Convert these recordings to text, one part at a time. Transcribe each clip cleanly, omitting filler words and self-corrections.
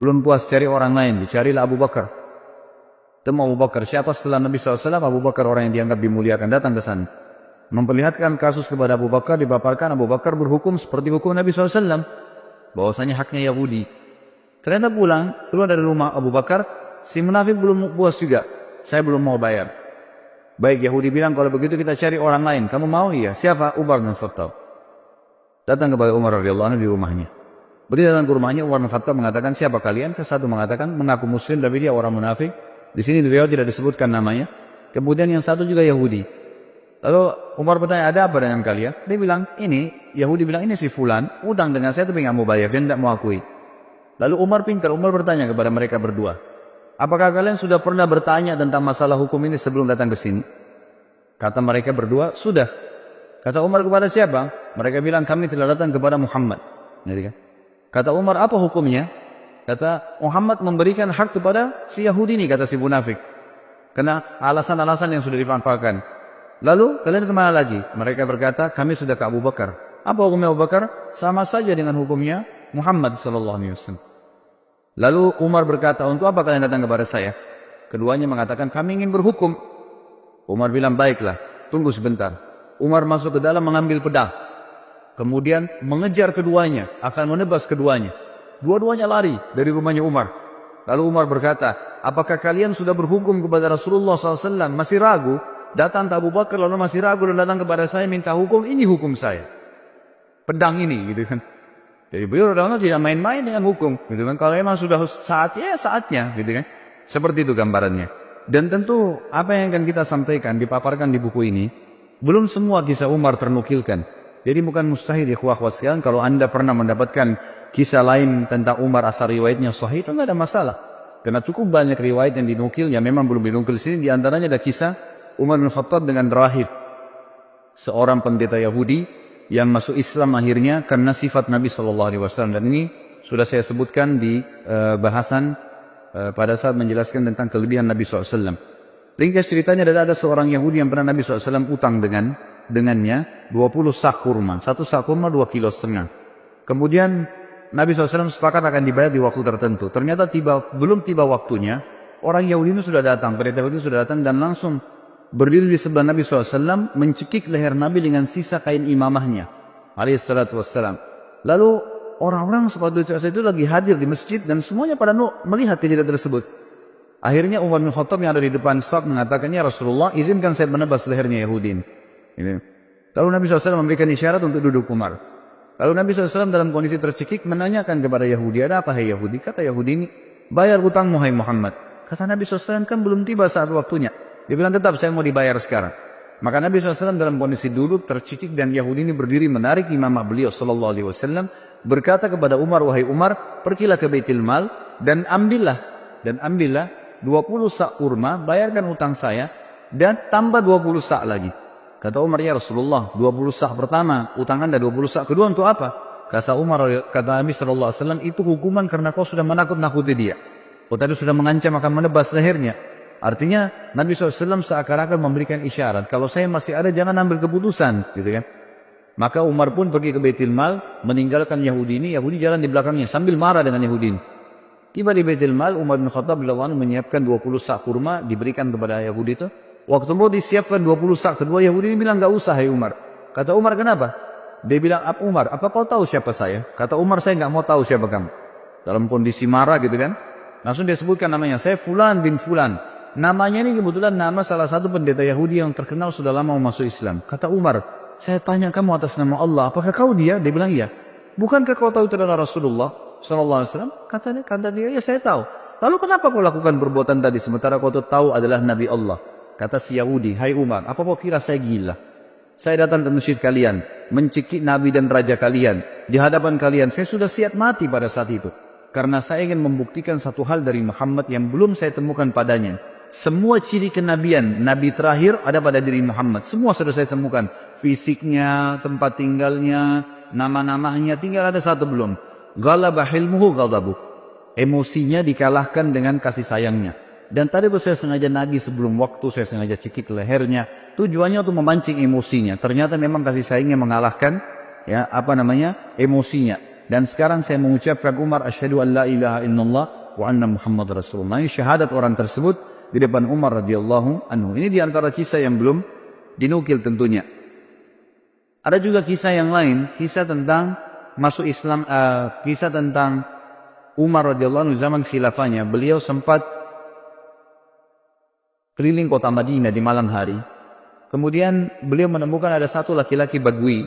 Belum puas cari orang lain, dicarilah Abu Bakar. Temu Abu Bakar, siapa setelah Nabi SAW? Abu Bakar orang yang dianggap dimuliakan, datang ke sana. Memperlihatkan kasus kepada Abu Bakar, dipaparkan. Abu Bakar berhukum seperti hukum Nabi SAW. Bahwasanya haknya Yahudi. Ternyata pulang, keluar dari rumah Abu Bakar, si munafik belum puas juga. Saya belum mau bayar. Baik, Yahudi bilang, kalau begitu kita cari orang lain. Kamu mau? Iya. Siapa? Umar bin Khattab. Datang kepada Umar radhiyallahu anhu di rumahnya. Begitu datang ke rumahnya, Umar bin Khattab mengatakan, siapa kalian? Satu mengatakan, mengaku muslim, tapi dia orang munafik. Di sini di riwayat tidak disebutkan namanya. Kemudian yang satu juga Yahudi. Lalu Umar bertanya, ada apa dengan kalian? Dia bilang, ini, Yahudi bilang, ini si Fulan, utang dengan saya tapi nggak mau bayar, dia tidak mau akui. Lalu Umar pintar, Umar bertanya kepada mereka berdua, apakah kalian sudah pernah bertanya tentang masalah hukum ini sebelum datang ke sini? Kata mereka berdua, sudah. Kata Umar kepada siapa? Mereka bilang, kami telah datang kepada Muhammad. Kata Umar, apa hukumnya? Kata Muhammad memberikan hak kepada si Yahudi ini, kata si munafik. Karena alasan-alasan yang sudah dimanfaatkan. Lalu kalian kemana lagi? Mereka berkata, kami sudah ke Abu Bakar. Apa hukumnya Abu Bakar? Sama saja dengan hukumnya Muhammad SAW. Lalu Umar berkata, untuk apa kalian datang kepada saya? Keduanya mengatakan, kami ingin berhukum. Umar bilang, baiklah, tunggu sebentar. Umar masuk ke dalam mengambil pedang. Kemudian mengejar keduanya, akan menebas keduanya. Dua-duanya lari dari rumahnya Umar. Lalu Umar berkata, apakah kalian sudah berhukum kepada Rasulullah SAW? Masih ragu? Datang ke Abu Bakar lalu masih ragu dan datang kepada saya minta hukum, ini hukum saya. Pedang ini, gitu kan. Jadi beliau tidak main-main dengan hukum, gitu kan. Kalau memang sudah saatnya, saatnya, gitu kan. Seperti itu gambarannya. Dan tentu apa yang akan kita sampaikan, dipaparkan di buku ini, belum semua kisah Umar ternukilkan. Jadi bukan mustahil ikhwah-ikhwah sekalian, kalau anda pernah mendapatkan kisah lain tentang Umar asal riwayatnya sahih, itu tidak ada masalah. Karena cukup banyak riwayat yang dinukil, yang memang belum dinukil di sini, di antaranya ada kisah Umar bin Khattab dengan rahib, seorang pendeta Yahudi yang masuk Islam akhirnya karena sifat Nabi SAW. Dan ini sudah saya sebutkan di bahasan pada saat menjelaskan tentang kelebihan Nabi SAW. Ringkas ceritanya ada seorang Yahudi yang pernah Nabi SAW utang dengannya 20 sak kurma. Satu sak kurma 2,5 kilo. Kemudian Nabi SAW sepakat akan dibayar di waktu tertentu. Ternyata belum tiba waktunya, orang Yahudi itu sudah datang, pendeta Yahudi sudah datang dan langsung berdiri di sebelah Nabi SAW, mencekik leher Nabi dengan sisa kain imamahnya, alaihissalatu wassalam. Lalu orang-orang seperti itu lagi hadir di masjid dan semuanya pada melihat kejadian tersebut. Akhirnya Umar bin Khattab yang ada di depan saf mengatakan, ya Rasulullah, izinkan saya menebas lehernya Yahudi ini. Lalu Nabi SAW memberikan isyarat untuk duduk Umar. Lalu Nabi SAW dalam kondisi tercekik menanyakan kepada Yahudi, ada apa hai Yahudi? Kata Yahudi ini, bayar hutangmu hai Muhammad. Kata Nabi SAW, kan belum tiba saat waktunya. Dia bilang, tetap saya mau dibayar sekarang. Maka Nabi SAW dalam kondisi duduk tercicik dan Yahudi ini berdiri menarik imamah beliau SAW, berkata kepada Umar, wahai Umar, pergilah ke Baitul Mal dan ambillah 20 sak kurma, bayarkan utang saya dan tambah 20 sak lagi. Kata Umar, ya Rasulullah, 20 sak pertama utang Anda, 20 sak kedua untuk apa? Kata Nabi SAW, itu hukuman karena kau sudah menakut-nakuti dia. Kau tadi sudah mengancam akan menebas lehernya. Artinya Nabi SAW seakan-akan memberikan isyarat, kalau saya masih ada jangan ambil keputusan, gitu kan. Maka Umar pun pergi ke Baitul Mal, meninggalkan Yahudi ini, Yahudi jalan di belakangnya sambil marah dengan Yahudi ini. Tiba di Baitul Mal, Umar bin Khattab menyiapkan 20 sak kurma, diberikan kepada Yahudi itu. Waktu mau disiapkan 20 sak kedua, Yahudi ini bilang, gak usah hai Umar. Kata Umar, kenapa? Dia bilang, Umar, apa kau tahu siapa saya? Kata Umar, saya gak mau tahu siapa kamu. Dalam kondisi marah gitu kan. Langsung dia sebutkan namanya, saya Fulan bin Fulan. Namanya ini kebetulan nama salah satu pendeta Yahudi yang terkenal sudah lama masuk Islam. Kata Umar, saya tanya kamu atas nama Allah, apakah kau dia? Dia bilang iya. Bukankah kau tahu itu adalah Rasulullah SAW? Kata dia, ya saya tahu. Lalu kenapa kau lakukan perbuatan tadi sementara kau tahu adalah Nabi Allah? Kata si Yahudi, hai Umar, apa kau kira saya gila? Saya datang ke masjid kalian, mencekik Nabi dan Raja kalian. Di hadapan kalian, saya sudah siap mati pada saat itu. Karena saya ingin membuktikan satu hal dari Muhammad yang belum saya temukan padanya. Semua ciri kenabian, Nabi terakhir ada pada diri Muhammad. Semua sudah saya temukan. Fisiknya, tempat tinggalnya, nama-namanya, tinggal ada satu belum. Ghalaba hilmuhu ghadabu. Emosinya dikalahkan dengan kasih sayangnya. Dan tadi saya sengaja nagih sebelum waktu, saya sengaja cekik lehernya. Tujuannya untuk memancing emosinya. Ternyata memang kasih sayangnya mengalahkan emosinya. dan sekarang saya mengucapkan Umar, asyhadu an la ilaha illallah wa anna Muhammad Rasulullah. Ini syahadat orang tersebut di depan Umar radhiyallahu anhu. Ini diantara kisah yang belum dinukil tentunya. Ada juga kisah yang lain, kisah tentang masuk Islam, kisah tentang Umar radhiyallahu anhu zaman khilafahnya. Beliau sempat keliling kota Madinah di malam hari. Kemudian beliau menemukan ada satu laki-laki Badui.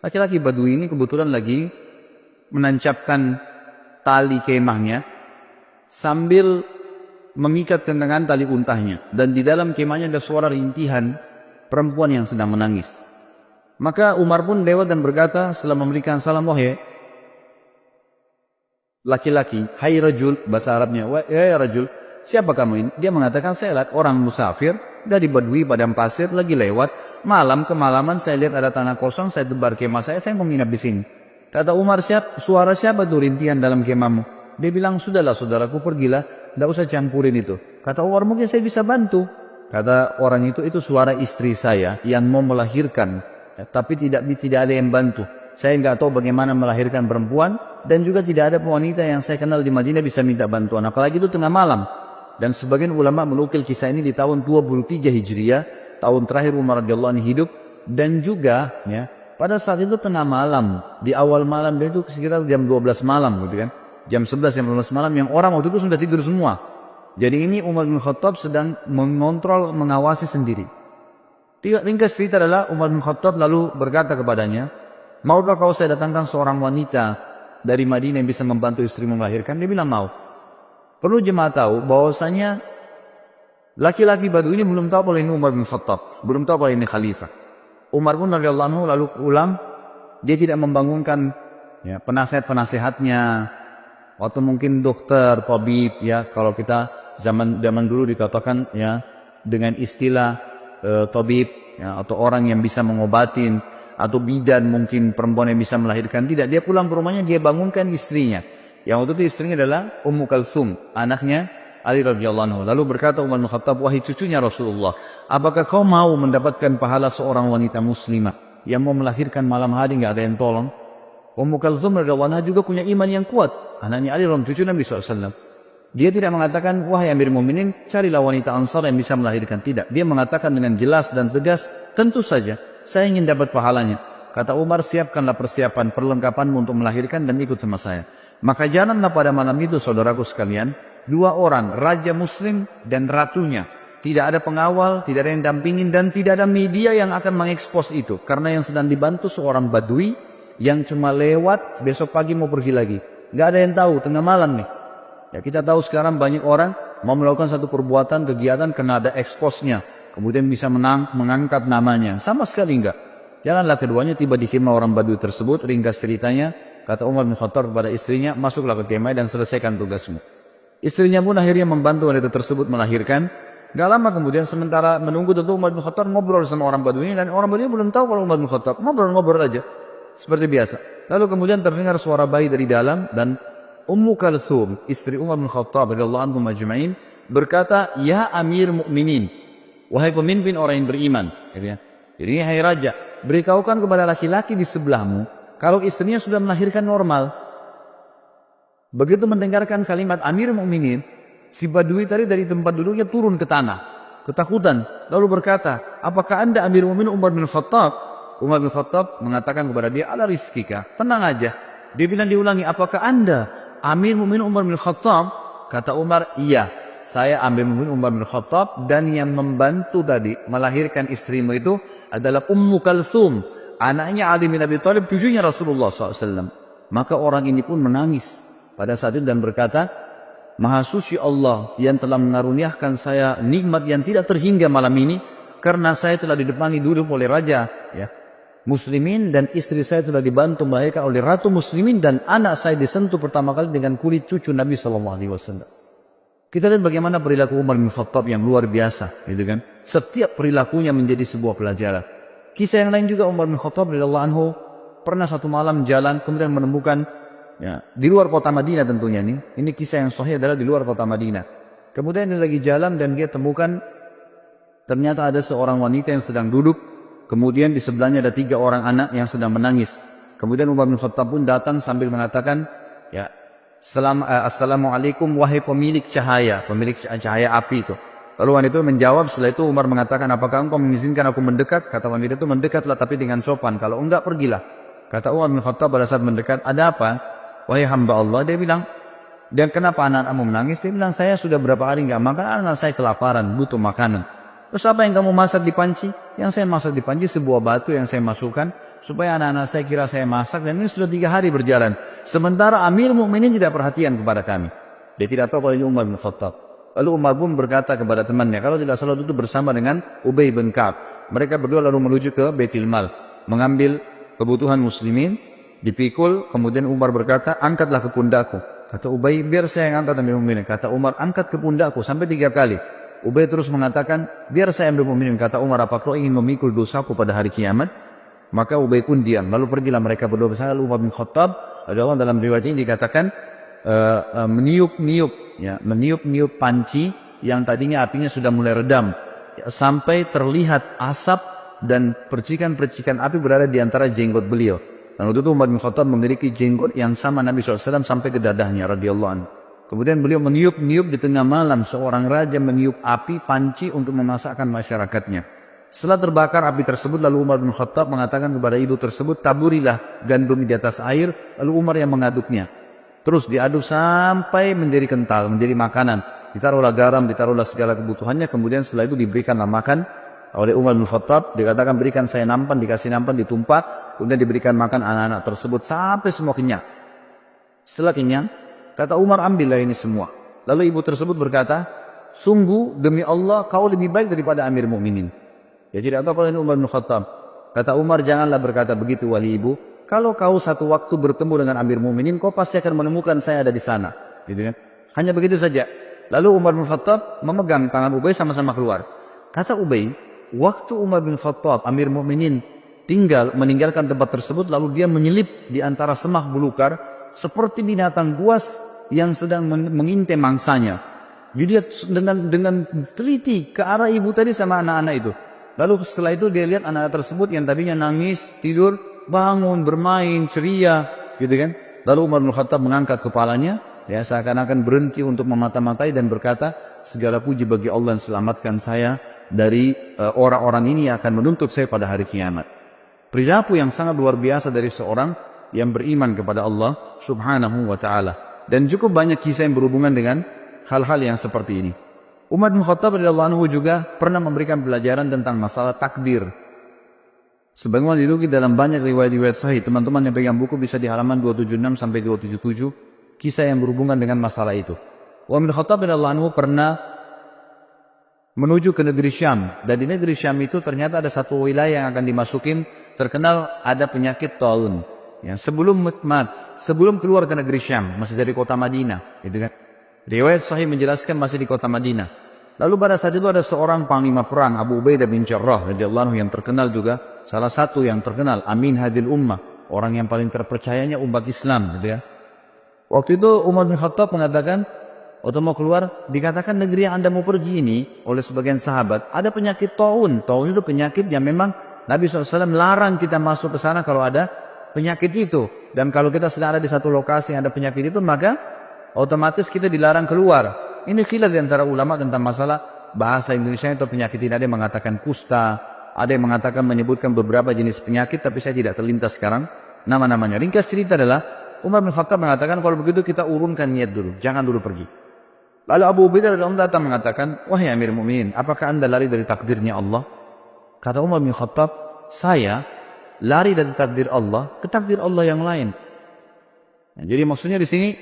Laki-laki Badui ini kebetulan lagi menancapkan tali kemahnya sambil mengikat dengan tali untahnya. Dan di dalam kemahnya ada suara rintihan perempuan yang sedang menangis. Maka Umar pun lewat dan berkata setelah memberikan salam, wahai laki-laki, hai rajul, bahasa Arabnya, wahai rajul, siapa kamu ini? Dia mengatakan, saya lihat orang musafir dari Badui padang pasir lagi lewat, malam kemalaman saya lihat ada tanah kosong, saya tebar kemah saya mau menginap di sini. Kata Umar, suara siapa tuh rintihan dalam kemahmu? Dia bilang, sudahlah saudaraku, pergilah, tidak usah campurin itu. Kata Umar, mungkin saya bisa bantu. Kata orang itu suara istri saya yang mau melahirkan, tapi tidak ada yang bantu. Saya nggak tahu bagaimana melahirkan perempuan, dan juga tidak ada wanita yang saya kenal di Madinah bisa minta bantuan. Apalagi itu tengah malam. Dan sebagian ulama menukil kisah ini di tahun 23 Hijriah, tahun terakhir Umar radhiyallahu anhu hidup. Dan juga ya, pada saat itu tengah malam, di awal malam, dan itu sekitar jam 12 malam gitu kan. Jam 11, jam 12 malam, yang orang waktu itu sudah tidur semua. Jadi ini Umar bin Khattab sedang mengontrol, mengawasi sendiri. Ringkas cerita adalah Umar bin Khattab lalu berkata kepadanya, maukah kau saya datangkan seorang wanita dari Madinah yang bisa membantu istrimu melahirkan? Dia bilang mau. Perlu jemaah tahu bahwasanya laki-laki Badui ini belum tahu kalau ini Umar bin Khattab, belum tahu kalau ini khalifah. Umar pun radhiyallahu anhu lalu pulang, dia tidak membangunkan ya, penasehat-penasehatnya atau mungkin dokter, tabib ya, kalau kita zaman dulu dikatakan ya dengan istilah tabib ya, atau orang yang bisa mengobatin, atau bidan mungkin perempuan yang bisa melahirkan. Tidak, dia pulang ke rumahnya, dia bangunkan istrinya. Yang waktu itu istrinya adalah Ummu Kalsum, anaknya Ali radhiyallahu anhu. Lalu berkata Umar bin Khattab, wahai cucunya Rasulullah, apakah kau mau mendapatkan pahala seorang wanita muslimah yang mau melahirkan malam hari nggak ada yang tolong? Ummu Kalsum radhiyallahu anha juga punya iman yang kuat. Anaknya Ali radhiyallahu anhu, cucu Nabi SAW. Dia tidak mengatakan, wahai Amir Mu'minin, carilah wanita Ansar yang bisa melahirkan. Tidak. Dia mengatakan dengan jelas dan tegas, tentu saja, saya ingin dapat pahalanya. Kata Umar, siapkanlah persiapan, perlengkapanmu untuk melahirkan dan ikut sama saya. Maka jalanlah pada malam itu, saudaraku sekalian, dua orang, raja muslim dan ratunya. Tidak ada pengawal, tidak ada yang dampingin, dan tidak ada media yang akan mengekspos itu. Karena yang sedang dibantu seorang Badui yang cuma lewat, besok pagi mau pergi lagi. Nggak ada yang tahu, tengah malam nih. Ya, kita tahu sekarang banyak orang mau melakukan satu perbuatan, kegiatan karena ada eksposnya. Kemudian bisa mengangkat namanya. Sama sekali enggak. Jalanlah keduanya, tiba di kemah orang Badui tersebut. Ringkas ceritanya, kata Umar bin Khattab kepada istrinya, masuklah ke kemah dan selesaikan tugasmu. Istrinya pun akhirnya membantu wanita tersebut melahirkan. Gak lama kemudian, sementara menunggu, tentu Umar bin Khattab ngobrol sama orang Badui ini, dan orang Badui belum tahu kalau Umar bin Khattab. Ngobrol-ngobrol aja, seperti biasa. Lalu kemudian terdengar suara bayi dari dalam, dan Ummu Kalsum, istri Umar bin Khattab radhiyallahu anhu majma'in, berkata, ya Amir Mu'minin, wahai pemimpin orang yang beriman. Jadi hai raja, beritahukan kepada laki-laki di sebelahmu, kalau istrinya sudah melahirkan normal. Begitu mendengarkan kalimat Amir Mu'minin, si Badui tadi dari tempat duduknya turun ke tanah, ketakutan. Lalu berkata, apakah anda Amir Mu'minin Umar bin Khattab? Umar bin Khattab mengatakan kepada dia, ala rizkika, tenang aja. Dia bilang diulangi, apakah anda Amir Mu'minin Umar bin Khattab? Kata Umar, iya, saya Amir Mu'minin Umar bin Khattab, dan yang membantu tadi melahirkan istrimu itu adalah Ummu Kalsum, anaknya Ali bin Abi Thalib, cucunya Rasulullah SAW. Maka orang ini pun menangis pada saat itu dan berkata, Maha suci Allah yang telah mengaruniakan saya nikmat yang tidak terhingga malam ini, karena saya telah didepangi duduk oleh raja ya muslimin, dan istri saya telah dibantu melahirkan oleh ratu muslimin, dan anak saya disentuh pertama kali dengan kulit cucu Nabi SAW. Kita lihat bagaimana perilaku Umar bin Khattab yang luar biasa, gitu kan? Setiap perilakunya menjadi sebuah pelajaran. Kisah yang lain juga, Umar bin Khattab radhiyallahu anhu pernah satu malam jalan, kemudian menemukan ya, di luar kota Madinah tentunya nih. Ini kisah yang sahih adalah di luar kota Madinah. Kemudian dia lagi jalan dan dia temukan ternyata ada seorang wanita yang sedang duduk. Kemudian di sebelahnya ada 3 orang anak yang sedang menangis. Kemudian Umar bin Khattab pun datang sambil mengatakan, ya, Assalamualaikum wahai pemilik cahaya api itu. Lalu wanita itu menjawab, setelah itu Umar mengatakan, apakah engkau mengizinkan aku mendekat? Kata wanita itu, mendekatlah tapi dengan sopan, kalau enggak pergilah. Kata Umar bin Khattab pada saat mendekat, ada apa? Wahai hamba Allah, dia bilang, dan kenapa anak-anakmu menangis? Dia bilang, saya sudah berapa hari enggak makan, anak saya kelaparan, butuh makanan. Terus apa yang kamu masak di panci? Yang saya masak di panci sebuah batu yang saya masukkan supaya anak-anak saya kira saya masak, dan ini sudah 3 hari berjalan. Sementara Amir Mukminin tidak perhatian kepada kami. Dia tidak tahu kalau ini Umar bin Khattab. Lalu Umar pun berkata kepada temannya, kalau tidak salah itu bersama dengan Ubay bin Ka'ab. Mereka berdua lalu menuju ke Baitul Mal, mengambil kebutuhan muslimin, dipikul. Kemudian Umar berkata, angkatlah ke pundakku. Kata Ubay, biar saya yang angkat Amir Mukminin. Kata Umar, angkat ke pundakku sampai 3 kali. Ubay terus mengatakan, biar saya Amir Mukminin. Kata Umar, apa kau ingin memikul dosaku pada hari kiamat? Maka Ubay pun diam. Lalu pergilah mereka berdua bersama. Lalu Umar bin Khattab, dalam riwayat ini dikatakan meniup panci yang tadinya apinya sudah mulai redam, sampai terlihat asap dan percikan-percikan api berada di antara jenggot beliau. Dan waktu itu Umar bin Khattab memiliki jenggot yang sama Nabi SAW sampai ke dadahnya radhiyallahu anhu. Kemudian beliau meniup-niup di tengah malam, seorang raja meniup api panci untuk memasakkan masyarakatnya. Setelah terbakar api tersebut, lalu Umar bin Khattab mengatakan kepada ibu tersebut, taburilah gandum di atas air. Lalu Umar yang mengaduknya. Terus diaduk sampai menjadi kental, menjadi makanan. Ditaruhlah garam, ditaruhlah segala kebutuhannya. Kemudian setelah itu diberikanlah makan oleh Umar bin Khattab. Dikatakan, berikan saya nampan, dikasih nampan, ditumpah. Kemudian diberikan makan anak-anak tersebut sampai semua kenyang. Setelah kenyang, kata Umar, ambillah ini semua. Lalu ibu tersebut berkata, sungguh demi Allah kau lebih baik daripada Amir Mukminin. Ya tidak tahu kalau ini Umar bin Khattab. Kata Umar, janganlah berkata begitu wali ibu. Kalau kau satu waktu bertemu dengan Amir Mukminin, kau pasti akan menemukan saya ada di sana. Gitu kan? Hanya begitu saja. Lalu Umar bin Khattab memegang tangan Ubay, sama-sama keluar. Kata Ubay, waktu Umar bin Khattab, Amir Mukminin meninggalkan tempat tersebut, lalu dia menyelip di antara semak belukar seperti binatang buas yang sedang mengintai mangsanya. Jadi dia dengan teliti ke arah ibu tadi sama anak-anak itu. Lalu setelah itu dia lihat anak-anak tersebut yang tadinya nangis, tidur, bangun, bermain, ceria, gitu kan. Lalu Umar bin Khattab mengangkat kepalanya, ya seakan-akan berhenti untuk memata-matai dan berkata, segala puji bagi Allah yang selamatkan saya dari orang-orang ini yang akan menuntut saya pada hari kiamat. Perilaku yang sangat luar biasa dari seorang yang beriman kepada Allah subhanahu wa ta'ala. Dan cukup banyak kisah yang berhubungan dengan hal-hal yang seperti ini. Umar bin Khattab radhiyallahu anhu juga pernah memberikan pelajaran tentang masalah takdir. Sebagaimana didukung dalam banyak riwayat-riwayat sahih, teman-teman yang pegang buku bisa di halaman 276 sampai 277 kisah yang berhubungan dengan masalah itu. Umar bin Khattab radhiyallahu anhu pernah menuju ke negeri Syam, dan di negeri Syam itu ternyata ada satu wilayah yang akan dimasukin, terkenal ada penyakit taun. Ya, sebelum keluar ke negeri Syam, masih dari kota Madinah, gitu kan. Riwayat sahih menjelaskan masih di kota Madinah. Lalu pada saat itu ada seorang panglima perang, Abu Ubaidah bin Jarrah radhiyallahu anhu, yang terkenal juga, salah satu yang terkenal, Amin Hadil Ummah, orang yang paling terpercayanya umat Islam, gitu ya. Waktu itu Umar bin Khattab mengatakan, waktu mau keluar, dikatakan negeri yang Anda mau pergi ini oleh sebagian sahabat ada penyakit taun. Taun itu penyakit yang memang Nabi SAW larang kita masuk ke sana kalau ada penyakit itu. Dan kalau kita sedang ada di satu lokasi yang ada penyakit itu, maka otomatis kita dilarang keluar. Ini khilaf di antara ulama tentang masalah bahasa Indonesia itu penyakit ini. Ada yang mengatakan kusta, ada yang mengatakan menyebutkan beberapa jenis penyakit, tapi saya tidak terlintas sekarang nama-namanya. Ringkas cerita adalah Umar bin Khattab mengatakan, kalau begitu kita urunkan niat dulu, jangan dulu pergi. Lalu Abu Ubaidah radhiyallahu anhu datang mengatakan, wahai Amir Mukminin, apakah Anda lari dari takdirnya Allah? Kata Umar bin Khattab, saya lari dari takdir Allah ke takdir Allah yang lain. Nah, jadi maksudnya di sini,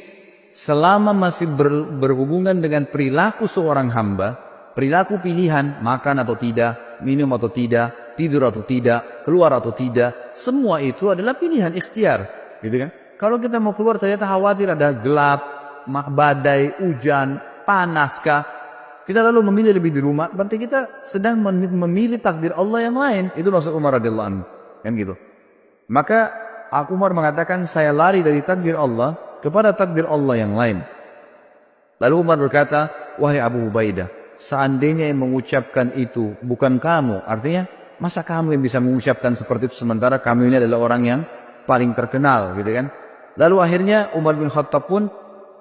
selama masih berhubungan dengan perilaku seorang hamba, perilaku pilihan, makan atau tidak, minum atau tidak, tidur atau tidak, keluar atau tidak, semua itu adalah pilihan ikhtiar, gitu kan? Kalau kita mau keluar ternyata khawatir ada gelap, badai, hujan, panaskah, kita lalu memilih lebih di rumah, berarti kita sedang memilih takdir Allah yang lain. Itu maksud Umar radhiyallahu anhu, kan gitu. Maka Umar mengatakan, saya lari dari takdir Allah kepada takdir Allah yang lain. Lalu Umar berkata, wahai Abu Ubaidah, seandainya yang mengucapkan itu bukan kamu, artinya masa kamu yang bisa mengucapkan seperti itu sementara kamu ini adalah orang yang paling terkenal gitu kan. Lalu akhirnya Umar bin Khattab pun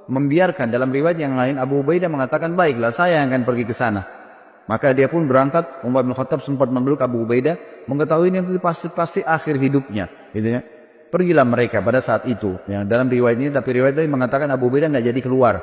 membiarkan. Dalam riwayat yang lain Abu Ubaidah mengatakan, baiklah saya yang akan pergi ke sana. Maka dia pun berangkat. Umar bin Khattab sempat memeluk Abu Ubaidah, mengetahui ini pasti akhir hidupnya gitu ya. Pergilah mereka pada saat itu. Yang dalam riwayat ini, tapi riwayat ini mengatakan Abu Ubaidah nggak jadi keluar,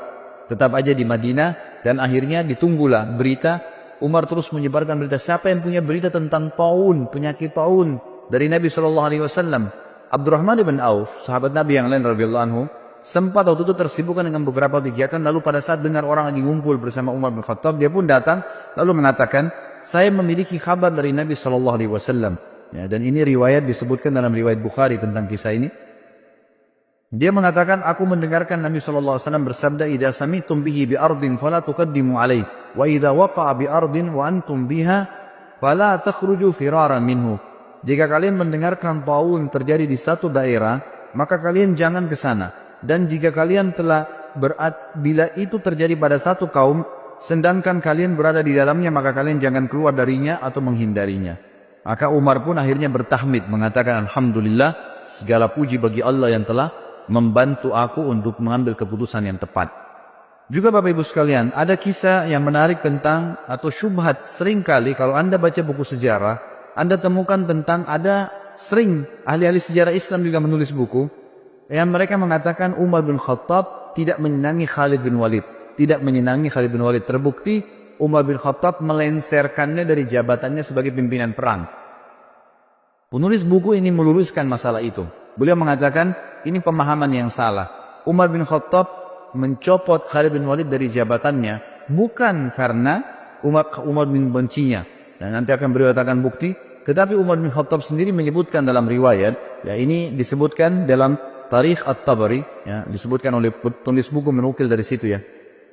tetap aja di Madinah. Dan akhirnya ditunggulah berita. Umar terus menyebarkan berita. Siapa yang punya berita tentang taun, penyakit taun dari Nabi SAW? Abdurrahman bin Auf, sahabat Nabi yang lain radhiyallahu anhu, sempat waktu itu tersibukkan dengan beberapa kegiatan. Lalu pada saat dengar orang lagi ngumpul bersama Umar bin Khattab, dia pun datang lalu mengatakan, saya memiliki kabar dari Nabi SAW. Ya, dan ini riwayat disebutkan dalam riwayat Bukhari tentang kisah ini. Dia mengatakan, aku mendengarkan Nabi SAW bersabda, idza sami'tum bihi bi ardin fala tuqaddimu alaih, wa idza waqa'a bi ardin wa antum biha fala takhruju firaran minhu. Jika kalian mendengarkan taun terjadi di satu daerah, maka kalian jangan ke sana. Dan jika kalian bila itu terjadi pada satu kaum, sedangkan kalian berada di dalamnya, maka kalian jangan keluar darinya atau menghindarinya. Maka Umar pun akhirnya bertahmid, mengatakan, alhamdulillah, segala puji bagi Allah yang telah membantu aku untuk mengambil keputusan yang tepat. Juga Bapak Ibu sekalian, ada kisah yang menarik tentang, atau syubhat seringkali kalau Anda baca buku sejarah, Anda temukan tentang ada sering ahli-ahli sejarah Islam juga menulis buku yang mereka mengatakan Umar bin Khattab tidak menyenangi Khalid bin Walid. Tidak menyenangi Khalid bin Walid. Terbukti Umar bin Khattab melenserkannya dari jabatannya sebagai pimpinan perang. Penulis buku ini meluruskan masalah itu. Beliau mengatakan ini pemahaman yang salah. Umar bin Khattab mencopot Khalid bin Walid dari jabatannya bukan karena Umar bin bencinya. Dan nanti akan beliau katakan bukti. Tetapi Umar bin Khattab sendiri menyebutkan dalam riwayat, ya ini disebutkan dalam Tarikh At-Tabari, ya, disebutkan oleh penulis buku menukil dari situ ya.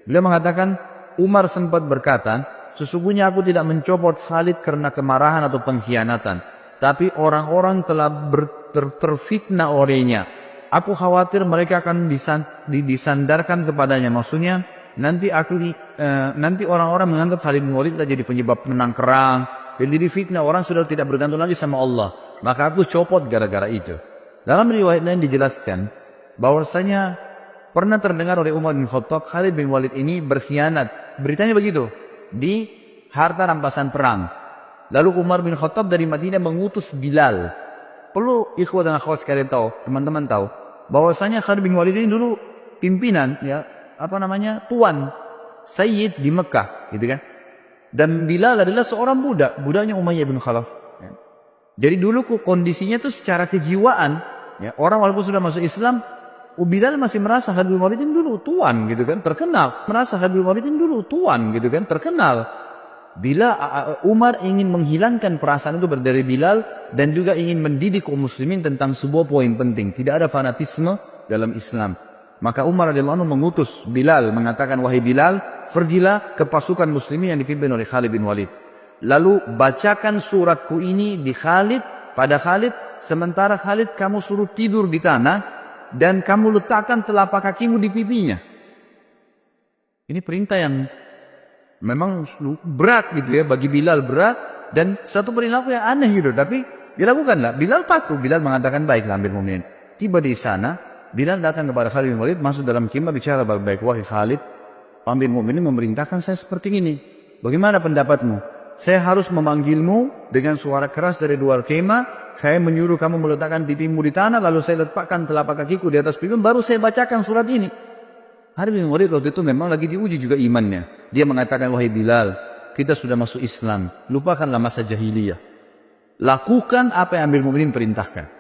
Beliau mengatakan Umar sempat berkata, sesungguhnya aku tidak mencopot Khalid karena kemarahan atau pengkhianatan, tapi orang-orang telah terfitnah olehnya. Aku khawatir mereka akan disandarkan kepadanya. Maksudnya nanti orang-orang menganggap Khalid bin Walid telah jadi penyebab menang perang. Jadi fitnah, orang sudah tidak bergantung lagi sama Allah. Maka aku copot gara-gara itu. Dalam riwayat lain dijelaskan bahwasanya pernah terdengar oleh Umar bin Khattab Khalid bin Walid ini berkhianat. Beritanya begitu di harta rampasan perang. Lalu Umar bin Khattab dari Madinah mengutus Bilal. Perlu ikhwah dan akhwat sekalian tahu, teman-teman tahu bahwasanya Khalid bin Walid ini dulu pimpinan, ya, tuan Sayyid di Mekah, gitu kan. Dan Bilal adalah seorang budaknya Umayyah bin Khalaf. Ya. Jadi dulu kondisinya tuh secara kejiwaan, ya, orang walaupun sudah masuk Islam, Bilal masih merasa Khalid bin Walid ini dulu tuan, gitu kan, terkenal. Merasa Khalid bin Walid ini dulu tuan, gitu kan, terkenal. Bila Umar ingin menghilangkan perasaan itu dari Bilal dan juga ingin mendidik kaum muslimin tentang sebuah poin penting, tidak ada fanatisme dalam Islam. Maka Umar radhiyallahu anhu mengutus Bilal, mengatakan, wahai Bilal, pergilah ke pasukan muslimin yang dipimpin oleh Khalid bin Walid. Lalu bacakan suratku ini di pada Khalid, sementara Khalid kamu suruh tidur di tanah dan kamu letakkan telapak kakimu di pipinya. Ini perintah yang memang berat gitu ya, bagi Bilal berat dan satu perilaku yang aneh gitu, tapi dilakukanlah. Bilal patuh. Bilal mengatakan, baiklah Amir Mu'minin. Tiba di sana, Bilal datang kepada Khalid bin Walid, masuk dalam khimah, bicara baik-baik. Wahai Khalid, Amir Mu'minin memerintahkan saya seperti ini. Bagaimana pendapatmu? Saya harus memanggilmu dengan suara keras dari luar khimah. Saya menyuruh kamu meletakkan pipimu di tanah, lalu saya letakkan telapak kakiku di atas pipimu, baru saya bacakan surat ini. Khalid bin Walid waktu itu memang lagi diuji juga imannya. Dia mengatakan, wahai Bilal, kita sudah masuk Islam, lupakanlah masa jahiliyah. Lakukan apa yang Amir Mu'minin perintahkan.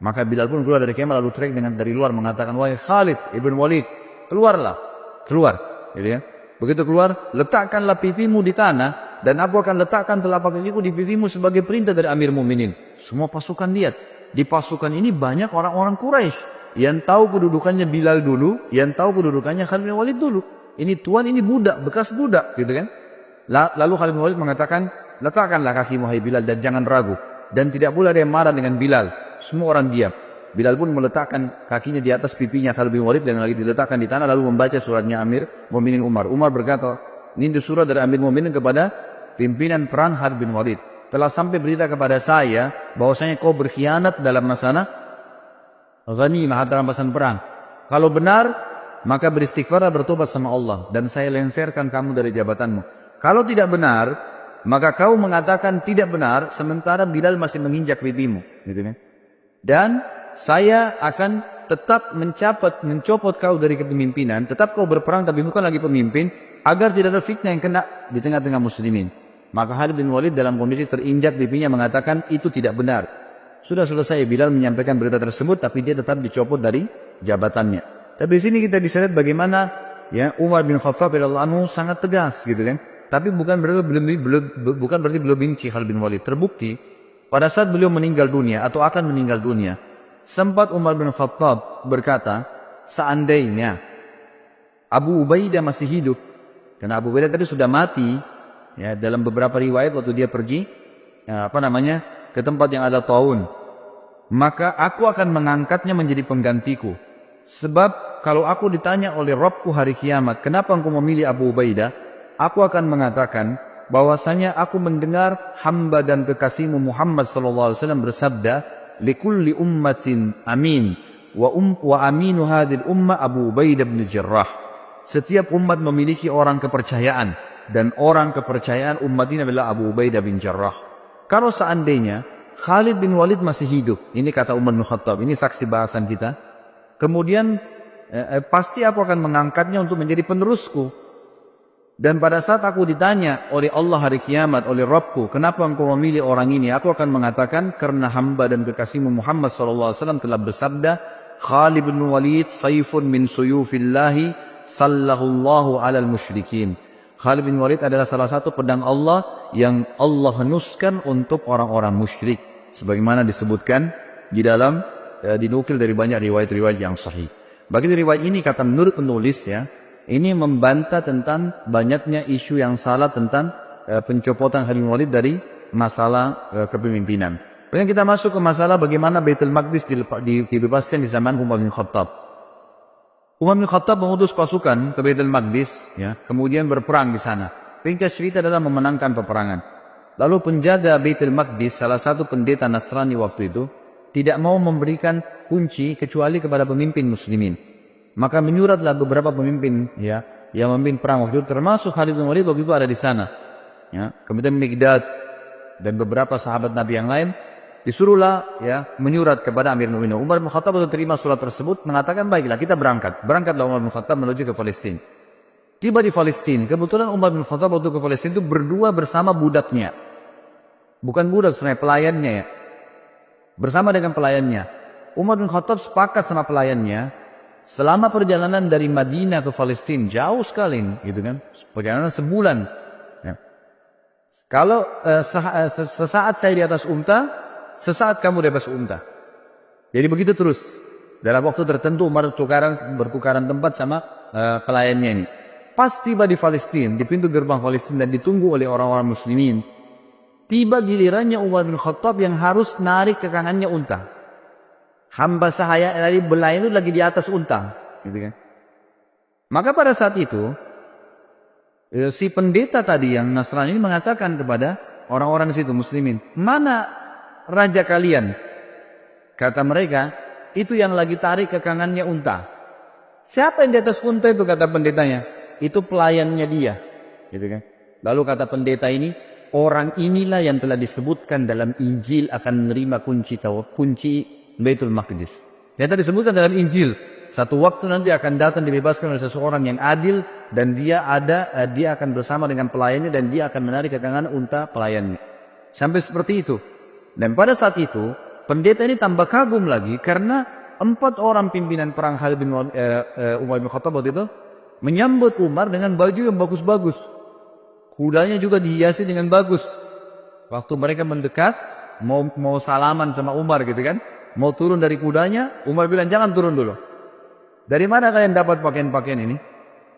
Maka Bilal pun keluar dari khemah lalu teriak dari luar mengatakan, wahai Khalid ibn Walid, keluarlah, keluar. Jadi, ya. Begitu keluar, letakkanlah pipimu di tanah dan aku akan letakkan telapak kakiku di pipimu sebagai perintah dari Amir Mu'minin. Semua pasukan lihat. Di pasukan ini banyak orang-orang Quraisy. Yang tahu kedudukannya Bilal dulu, yang tahu kedudukannya Khalid bin Walid dulu. Ini tuan, ini budak, bekas budak, gitu kan. Lalu Khalid bin Walid mengatakan, letakkanlah kakimu hai Bilal dan jangan ragu. Dan tidak pula ada yang marah dengan Bilal. Semua orang diam. Bilal pun meletakkan kakinya di atas pipinya Khalid bin Walid dan lagi diletakkan di tanah lalu membaca suratnya Amir Mu'minin Umar. Umar berkata, ini surat dari Amir Mu'minin kepada pimpinan perang Khalid bin Walid. Telah sampai berita kepada saya bahwasanya kau berkhianat dalam masalah Ghanimah, harta rampasan perang. Kalau benar, maka beristighfarlah, bertobat sama Allah, dan saya lengserkan kamu dari jabatanmu. Kalau tidak benar, maka kau mengatakan tidak benar, sementara Bilal masih menginjak pipimu. Gitu kan? Dan saya akan tetap mencopot kau dari kepemimpinan, tetap kau berperang tapi bukan lagi pemimpin, agar tidak ada fitnah yang kena di tengah-tengah muslimin. Maka Khalid bin Walid dalam kondisi terinjak pipinya mengatakan itu tidak benar. Sudah selesai, Bilal menyampaikan berita tersebut, tapi dia tetap dicopot dari jabatannya. Tapi di sini kita bisa lihat bagaimana ya Umar bin Khattab radhiyallahu anhu sangat tegas, gitu kan? Tapi bukan berarti belum benci Khalid bin Walid. Terbukti pada saat beliau meninggal dunia atau akan meninggal dunia, sempat Umar bin Khattab berkata, seandainya Abu Ubaidah masih hidup, karena Abu Ubaidah tadi sudah mati, ya dalam beberapa riwayat waktu dia pergi, ke tempat yang ada taun, maka aku akan mengangkatnya menjadi penggantiku. Sebab kalau aku ditanya oleh Rabbku hari kiamat, kenapa engkau memilih Abu Ubaidah? Aku akan mengatakan bahwasanya aku mendengar hamba dan kekasihmu Muhammad SAW bersabda, likulli ummatin amin wa aminu hadhil ummah Abu Ubaidah bin Jarrah. Setiap umat memiliki orang kepercayaan, dan orang kepercayaan umat ini adalah Abu Ubaidah bin Jarrah. Kalau seandainya Khalid bin Walid masih hidup, ini kata Umar bin Khattab, ini saksi bahasan kita, kemudian pasti aku akan mengangkatnya untuk menjadi penerusku. Dan pada saat aku ditanya oleh Allah hari kiamat, oleh Rabbku, kenapa engkau memilih orang ini? Aku akan mengatakan, karena hamba dan kekasihmu Muhammad SAW telah bersabda, Khalid bin Walid sayfun min suyufillahi sallahullahu alal musyrikin. Khalid bin Walid adalah salah satu pedang Allah yang Allah henuskan untuk orang-orang musyrik. Sebagaimana disebutkan di dalam, dinukil dari banyak riwayat-riwayat yang sahih. Bagi riwayat ini, kata menurut penulis ya, ini membantah tentang banyaknya isu yang salah tentang pencopotan Khalid bin Walid dari masalah kepemimpinan. Kemudian kita masuk ke masalah bagaimana Baitul Maqdis dibebaskan di zaman Umar bin Khattab. Umar bin Khattab mengutus pasukan ke Baitul Maqdis, ya, kemudian berperang di sana. Ringkas cerita adalah memenangkan peperangan. Lalu penjaga Baitul Maqdis, salah satu pendeta Nasrani waktu itu, tidak mau memberikan kunci kecuali kepada pemimpin muslimin. Maka menyuratlah beberapa pemimpin ya yang memimpin perang waktu itu, termasuk Khalid bin Walid waktu itu ada di sana. Ya, kemudian Miqdad dan beberapa sahabat Nabi yang lain disuruhlah ya menyurat kepada Amir Mu'minin. Umar bin Khattab waktu terima surat tersebut mengatakan, baiklah kita berangkat. Berangkatlah Umar bin Khattab menuju ke Palestina. Tiba di Palestina, kebetulan Umar bin Khattab waktu ke Palestina itu berdua bersama budaknya. Bukan budak, sebenarnya pelayannya ya. Bersama dengan pelayannya. Umar bin Khattab sepakat sama pelayannya, selama perjalanan dari Madinah ke Palestina, jauh sekali gitu kan. Perjalanan sebulan. Ya. Kalau sesaat saya di atas unta, sesaat kamu di atas unta. Jadi begitu terus. Dalam waktu tertentu Umar bertukaran tempat sama pelayannya ini. Pas tiba di Palestina, di pintu gerbang Palestina dan ditunggu oleh orang-orang muslimin, tiba gilirannya Umar bin Khattab yang harus narik ke kanannya unta. Hamba sahaya dari belayan itu lagi di atas unta, gitu kan. Maka pada saat itu si pendeta tadi yang Nasrani ini mengatakan kepada orang-orang di situ muslimin, mana raja kalian? Kata mereka, itu yang lagi tarik ke kanannya unta. Siapa yang di atas unta itu? Kata pendetanya, itu pelayannya dia, gitu kan. Lalu kata pendeta ini, orang inilah yang telah disebutkan dalam Injil akan menerima kunci Baitul Maqdis. Ternyata disebutkan dalam Injil, satu waktu nanti akan datang dibebaskan oleh seseorang yang adil, dan dia akan bersama dengan pelayannya, dan dia akan menarik ke kanan unta pelayannya. Sampai seperti itu. Dan pada saat itu pendeta ini tambah kagum lagi karena 4 orang pimpinan perang Khalid bin Umar bin Khattab waktu itu menyambut Umar dengan baju yang bagus-bagus. Kudanya juga dihiasi dengan bagus. Waktu mereka mendekat mau salaman sama Umar gitu kan, mau turun dari kudanya, Umar bilang jangan turun dulu. Dari mana kalian dapat pakaian-pakaian ini?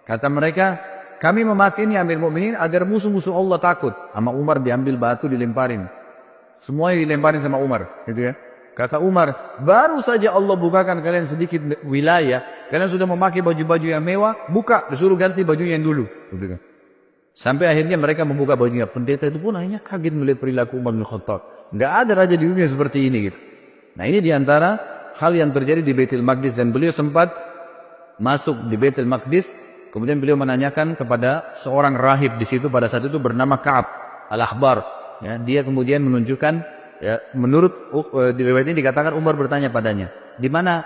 Kata mereka, kami memakai ini Amir Mu'minin agar musuh-musuh Allah takut. Sama Umar diambil batu dilemparin. Semuanya dilemparin sama Umar, gitu ya. Kata Umar, baru saja Allah bukakan kalian sedikit wilayah, kalian sudah memakai baju-baju yang mewah, buka, disuruh ganti baju yang dulu, gitu kan. Sampai akhirnya mereka membuka bajunya. Pendeta itu pun akhirnya kaget melihat perilaku Umar bin Khattab. Nggak ada raja di dunia seperti ini, gitu. Nah ini diantara hal yang terjadi di Baitul Maqdis, dan beliau sempat masuk di Baitul Maqdis. Kemudian beliau menanyakan kepada seorang rahib di situ pada saat itu bernama Ka'ab Al-Ahbar. Ya, dia kemudian menunjukkan, ya, menurut di riwayat ini dikatakan Umar bertanya padanya, di mana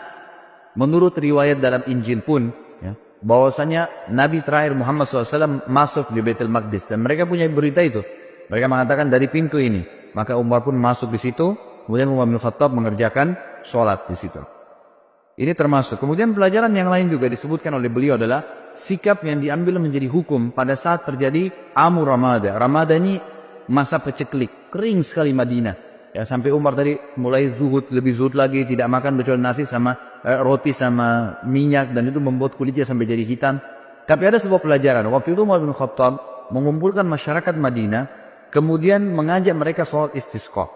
menurut riwayat dalam Injil pun, ya, bahwasanya Nabi terakhir Muhammad SAW masuk di Baitul Maqdis, dan mereka punya berita itu. Mereka mengatakan dari pintu ini. Maka Umar pun masuk di situ. Kemudian Umar bin Khattab mengerjakan sholat di situ. Ini termasuk. Kemudian pelajaran yang lain juga disebutkan oleh beliau adalah sikap yang diambil menjadi hukum pada saat terjadi Amur Ramada. Ramada ini masa peceklik, kering sekali Madinah. Ya, sampai Umar tadi mulai zuhud, lebih zuhud lagi, tidak makan kecuali nasi sama roti sama minyak, dan itu membuat kulitnya sampai jadi hitam. Tapi ada sebuah pelajaran. Waktu itu Umar bin Khattab mengumpulkan masyarakat Madinah, kemudian mengajak mereka sholat istisqa.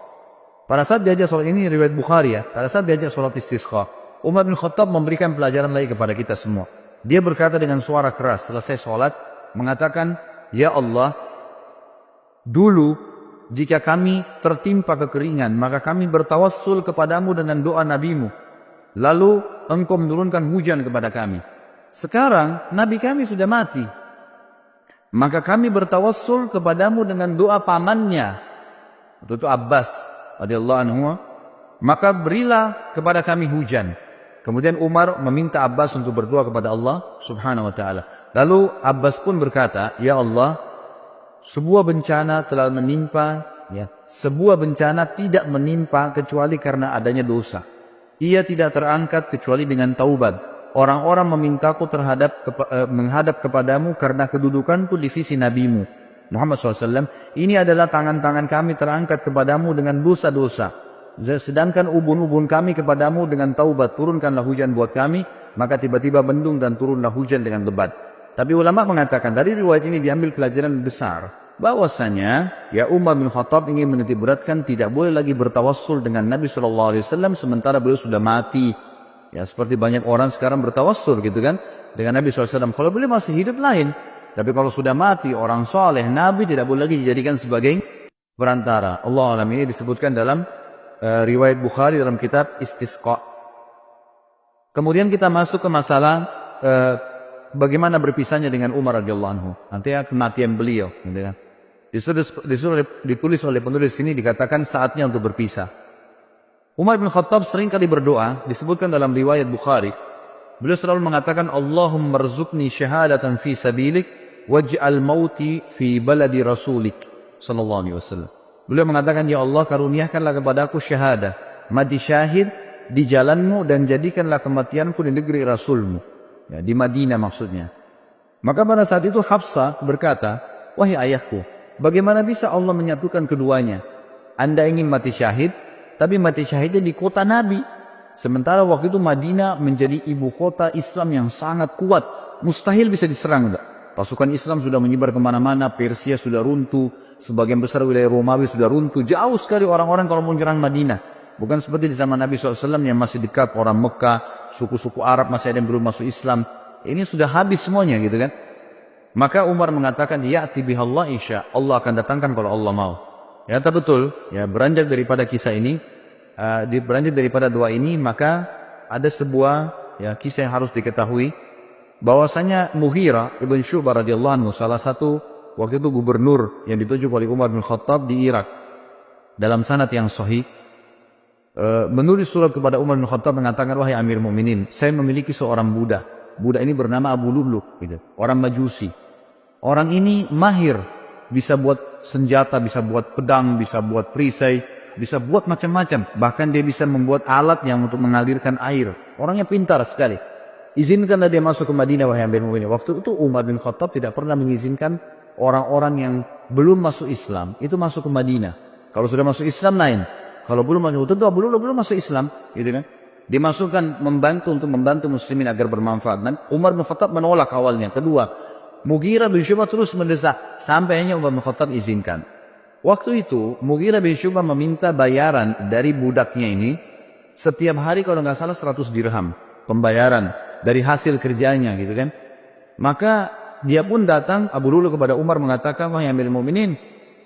Pada saat diajak sholat ini riwayat Bukhari, ya, pada saat diajak sholat istisqa, Umar bin Khattab memberikan pelajaran lagi kepada kita semua. Dia berkata dengan suara keras selesai sholat, mengatakan, "Ya Allah, dulu jika kami tertimpa kekeringan, maka kami bertawassul kepadamu dengan doa nabimu. Lalu engkau menurunkan hujan kepada kami. Sekarang nabi kami sudah mati, maka kami bertawassul kepadamu dengan doa pamannya." Itu Abbas radhiyallahu anhu, "Maka berilah kepada kami hujan." Kemudian Umar meminta Abbas untuk berdoa kepada Allah Subhanahu wa taala. Lalu Abbas pun berkata, "Ya Allah, sebuah bencana telah menimpa, ya, sebuah bencana tidak menimpa kecuali karena adanya dosa. Ia tidak terangkat kecuali dengan taubat. Orang-orang memintaku menghadap kepadamu karena kedudukanku di sisi nabimu Muhammad SAW. Ini adalah tangan-tangan kami terangkat kepadamu dengan dosa-dosa. Sedangkan ubun-ubun kami kepadamu dengan taubat. Turunkanlah hujan buat kami." Maka tiba-tiba mendung dan turunlah hujan dengan lebat. Tapi ulama mengatakan dari riwayat ini diambil pelajaran besar, bahwasanya ya Umar bin Khattab ingin menitikberatkan tidak boleh lagi bertawassul dengan Nabi SAW sementara beliau sudah mati. Ya, seperti banyak orang sekarang bertawassul gitu kan dengan Nabi SAW. Kalau beliau masih hidup lain, tapi kalau sudah mati orang soleh, Nabi tidak boleh lagi dijadikan sebagai perantara. Allah alam. Ini disebutkan dalam riwayat Bukhari dalam kitab Istisqa. Kemudian kita masuk ke masalah bagaimana berpisahnya dengan Umar radhiyallahu anhu. Nanti kematian beliau, gitu kan. Ditulis oleh penulis sini dikatakan saatnya untuk berpisah. Umar bin Khattab sering kali berdoa, disebutkan dalam riwayat Bukhari. Beliau selalu mengatakan, "Allahumma rzuqni syahadatan fi sabilik waj'al mauti fi baladi rasulik." Sallallahu alaihi wasallam. Beliau mengatakan, "Ya Allah, karuniakanlah kepadaku syahadah, mati syahid di jalanmu, dan jadikanlah kematianku di negeri Rasulmu." Ya, di Madinah maksudnya. Maka pada saat itu Hafsah berkata, "Wahai ayahku, bagaimana bisa Allah menyatukan keduanya? Anda ingin mati syahid, tapi mati syahidnya di kota Nabi. Sementara waktu itu Madinah menjadi ibu kota Islam yang sangat kuat. Mustahil bisa diserang. Pasukan Islam sudah menyebar kemana-mana, Persia sudah runtuh, sebagian besar wilayah Romawi sudah runtuh. Jauh sekali orang-orang kalau mau menyerang Madinah. Bukan seperti di zaman Nabi SAW yang masih dekat orang Mekah, suku-suku Arab masih ada yang belum masuk Islam. Ini sudah habis semuanya gitu kan. Maka Umar mengatakan, "Ya'ti bihallah insya Allah akan datangkan kalau Allah mau." Ya, betul. Ya, beranjak daripada kisah ini, beranjak daripada doa ini, maka ada sebuah ya kisah yang harus diketahui, bahwasanya Mughirah ibn Syu'bah radhiyallahu anhu, salah satu waktu itu gubernur yang ditunjuk oleh Umar bin Khattab di Irak, dalam sanad yang sahih, menulis surat kepada Umar bin Khattab mengatakan, "Wahai Amir Mu'minin, saya memiliki seorang budak. Budak ini bernama Abu Lu'lu', gitu, orang Majusi. Orang ini mahir, bisa buat senjata, bisa buat pedang, bisa buat perisai, bisa buat macam-macam. Bahkan dia bisa membuat alat yang untuk mengalirkan air. Orangnya pintar sekali. Izinkanlah dia masuk ke Madinah, wahai Amir Mu'minin." Waktu itu Umar bin Khattab tidak pernah mengizinkan orang-orang yang belum masuk Islam itu masuk ke Madinah. Kalau sudah masuk Islam lain. Kalau belum masuk, tentu belum masuk Islam, gitu kan? Dimasukkan untuk membantu muslimin agar bermanfaat. Dan Umar bin Khattab menolak awalnya. Kedua, Mughirah bin Syu'bah terus mendesak sampai hanya Umar bin Khattab izinkan. Waktu itu Mughirah bin Syu'bah meminta bayaran dari budaknya ini setiap hari kalau nggak salah 100 dirham pembayaran dari hasil kerjanya, gitu kan? Maka dia pun datang Abu Lu'lu' kepada Umar mengatakan, "Wahai Amirul Mukminin,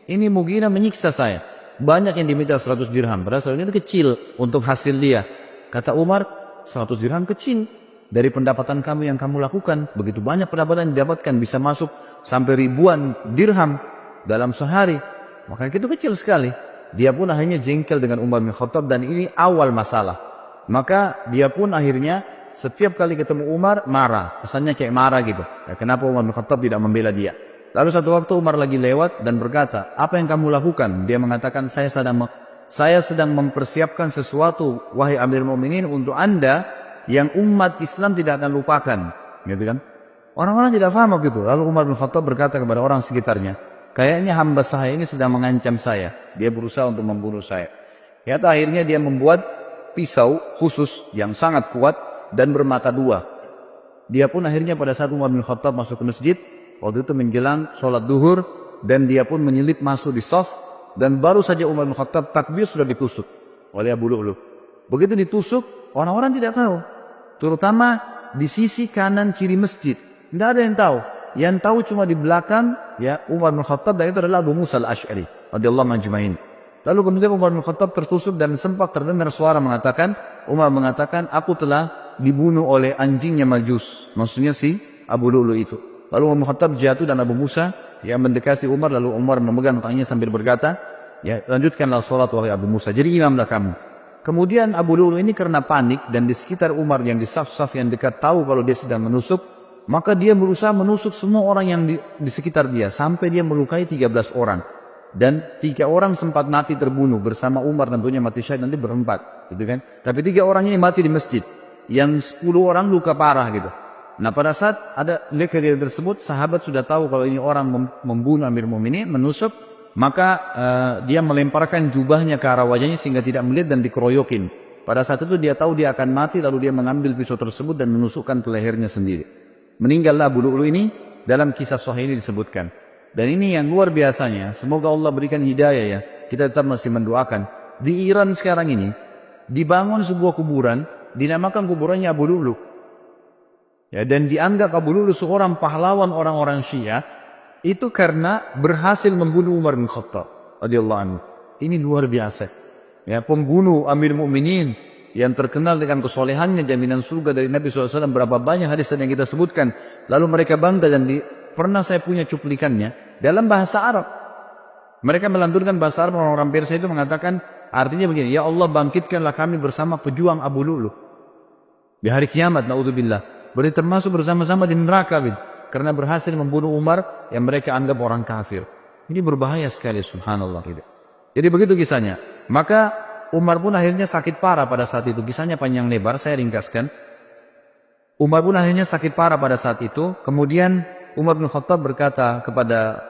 ini Mughirah menyiksa saya. Banyak yang diminta 100 dirham. Padahal ini kecil untuk hasil dia. Kata Umar, 100 dirham kecil dari pendapatan kamu yang kamu lakukan. Begitu banyak pendapatan yang didapatkan, bisa masuk sampai ribuan dirham dalam sehari. Maka itu kecil sekali. Dia pun akhirnya jengkel dengan Umar bin Khattab, dan ini awal masalah. Maka dia pun akhirnya setiap kali ketemu Umar marah. Kesannya kayak marah gitu. Ya, kenapa Umar bin Khattab tidak membela dia? Lalu satu waktu Umar lagi lewat dan berkata, apa yang kamu lakukan? Dia mengatakan, saya sedang mempersiapkan sesuatu, wahai Amir Mu'minin, untuk Anda yang umat Islam tidak akan lupakan. Gitu kan? Orang-orang tidak paham gitu. Lalu Umar bin Khattab berkata kepada orang sekitarnya, kayaknya hamba saya ini sedang mengancam saya. Dia berusaha untuk membunuh saya. Akhirnya dia membuat pisau khusus yang sangat kuat dan bermata dua. Dia pun akhirnya pada saat Umar bin Khattab masuk ke masjid, waktu itu menjelang sholat duhur, dan dia pun menyelip masuk di shaf, dan baru saja Umar bin Khattab takbir sudah ditusuk oleh Abu Lu'lu'. Begitu ditusuk, orang-orang tidak tahu, terutama di sisi kanan kiri masjid. Tidak ada yang tahu. Yang tahu cuma di belakang ya Umar bin Khattab, dan itu adalah Abu Musa al-Ash'ari radhiyallahu anhu. Lalu kemudian Umar bin Khattab tertusuk, dan sempat terdengar suara mengatakan, Umar mengatakan, aku telah dibunuh oleh anjingnya Majus. Maksudnya si Abu Lu'lu' itu. Lalu Umar bin Khattab jatuh, dan Abu Musa yang mendekati Umar, lalu Umar memegang tangannya sambil berkata, ya lanjutkanlah sholat wahai Abu Musa, jadi imamlah kamu. Kemudian Abu Lu'lu' ini karena panik, dan di sekitar Umar yang di saf-saf yang dekat tahu kalau dia sedang menusuk, maka dia berusaha menusuk semua orang yang di sekitar dia, sampai dia melukai 13 orang. Dan 3 orang sempat mati terbunuh bersama Umar, tentunya mati syahid nanti berempat, gitu kan. Tapi 3 orang ini mati di masjid, yang 10 orang luka parah gitu. Nah pada saat ada kejadian tersebut, sahabat sudah tahu kalau ini orang membunuh Amir Mu'minin, menusuk, maka dia melemparkan jubahnya ke arah wajahnya sehingga tidak melihat dan dikeroyokin. Pada saat itu dia tahu dia akan mati, lalu dia mengambil pisau tersebut dan menusukkan ke lehernya sendiri. Meninggallah Abu Lu'lu' ini, dalam kisah sahih ini disebutkan. Dan ini yang luar biasanya, semoga Allah berikan hidayah ya, kita tetap masih mendoakan. Di Iran sekarang ini, dibangun sebuah kuburan, dinamakan kuburannya Abu Lu'lu'. Ya, dan dianggap Abu Lu'lu' seorang pahlawan orang-orang Syiah itu karena berhasil membunuh Umar bin Khattab radhiyallahu anhu. Ini luar biasa. Ya, pembunuh Amir Mu'minin yang terkenal dengan kesolehannya, jaminan surga dari Nabi SAW. Berapa banyak hadis yang kita sebutkan. Lalu mereka bangga, dan pernah saya punya cuplikannya dalam bahasa Arab. Mereka melanturkan bahasa Arab, orang-orang Persia itu mengatakan, artinya begini, ya Allah bangkitkanlah kami bersama pejuang Abu Lu'lu' di hari kiamat, na'udzubillah. Berarti termasuk bersama-sama di neraka karena berhasil membunuh Umar yang mereka anggap orang kafir. Ini berbahaya sekali, subhanallah. Jadi begitu kisahnya. Maka Umar pun akhirnya sakit parah pada saat itu. Kisahnya panjang lebar, saya ringkaskan. Umar pun akhirnya sakit parah pada saat itu. Kemudian Umar bin Khattab berkata kepada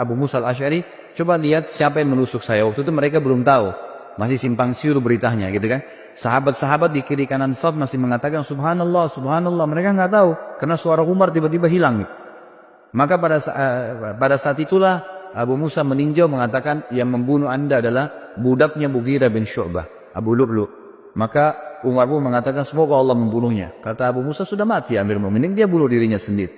Abu Musa al-Ash'ari, coba lihat siapa yang menusuk saya. Waktu itu mereka belum tahu. Masih simpang siur beritanya gitu kan. Sahabat-sahabat di kiri kanan saf masih mengatakan subhanallah, subhanallah. Mereka nggak tahu karena suara Umar tiba-tiba hilang. Maka pada saat itulah Abu Musa meninjau mengatakan yang membunuh anda adalah budaknya Mughirah bin Syu'bah, Abu Lu'lu'. Maka Umar pun mengatakan semoga Allah membunuhnya. Kata Abu Musa, sudah mati Amir Mu'minin, dia bunuh dirinya sendiri.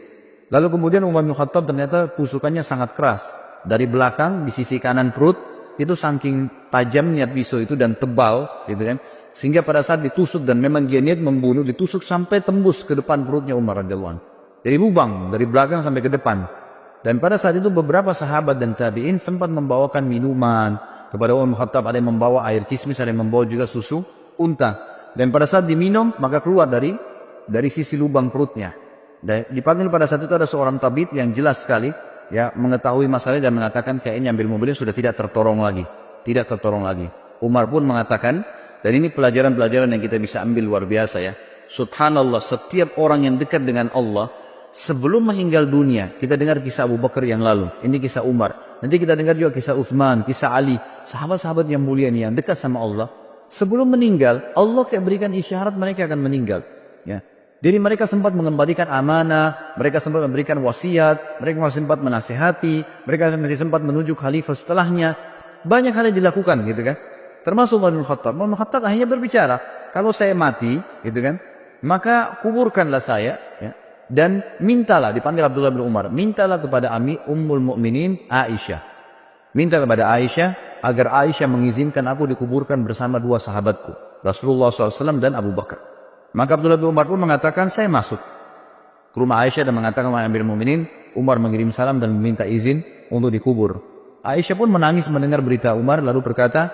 Lalu kemudian Umar bin Khattab ternyata tusukannya sangat keras. Dari belakang di sisi kanan perut, itu saking tajamnya pisau itu dan tebal gitu kan, sehingga pada saat ditusuk dan memang dia niat membunuh, ditusuk sampai tembus ke depan perutnya Umar radhiyallahu anhu. Jadi lubang dari belakang sampai ke depan. Dan pada saat itu beberapa sahabat dan tabi'in sempat membawakan minuman kepada Umar bin Khattab. Ada yang membawa air kismis, ada yang membawa juga susu unta. Dan pada saat diminum maka keluar dari sisi lubang perutnya. Dan dipanggil pada saat itu ada seorang tabib yang jelas sekali ya mengetahui masalah dan mengatakan kayaknya Amir Mu'minin sudah tidak tertolong lagi. Umar pun mengatakan, dan ini pelajaran-pelajaran yang kita bisa ambil luar biasa ya. Subhanallah, setiap orang yang dekat dengan Allah sebelum meninggal dunia, kita dengar kisah Abu Bakar yang lalu, ini kisah Umar. Nanti kita dengar juga kisah Uthman, kisah Ali, sahabat-sahabat yang mulia ini yang dekat sama Allah. Sebelum meninggal, Allah kayak berikan isyarat mereka akan meninggal. Ya. Jadi mereka sempat mengembalikan amanah, mereka sempat memberikan wasiat, mereka masih sempat menasihati, mereka masih sempat menuju khalifah setelahnya. Banyak hal yang dilakukan gitu kan. Termasuk Umar bin Khattab. Umar bin Khattab akhirnya berbicara, kalau saya mati gitu kan, maka kuburkanlah saya ya, dan mintalah, dipanggil Abdullah bin Umar, mintalah kepada Ummul Mukminin Aisyah. Minta kepada Aisyah agar Aisyah mengizinkan aku dikuburkan bersama 2 sahabatku. Rasulullah SAW dan Abu Bakar. Maka Abdullah bin Umar pun mengatakan, saya masuk ke rumah Aisyah dan mengatakan, wahai Amirul Mukminin, Umar mengirim salam dan meminta izin untuk dikubur. Aisyah pun menangis mendengar berita Umar lalu berkata,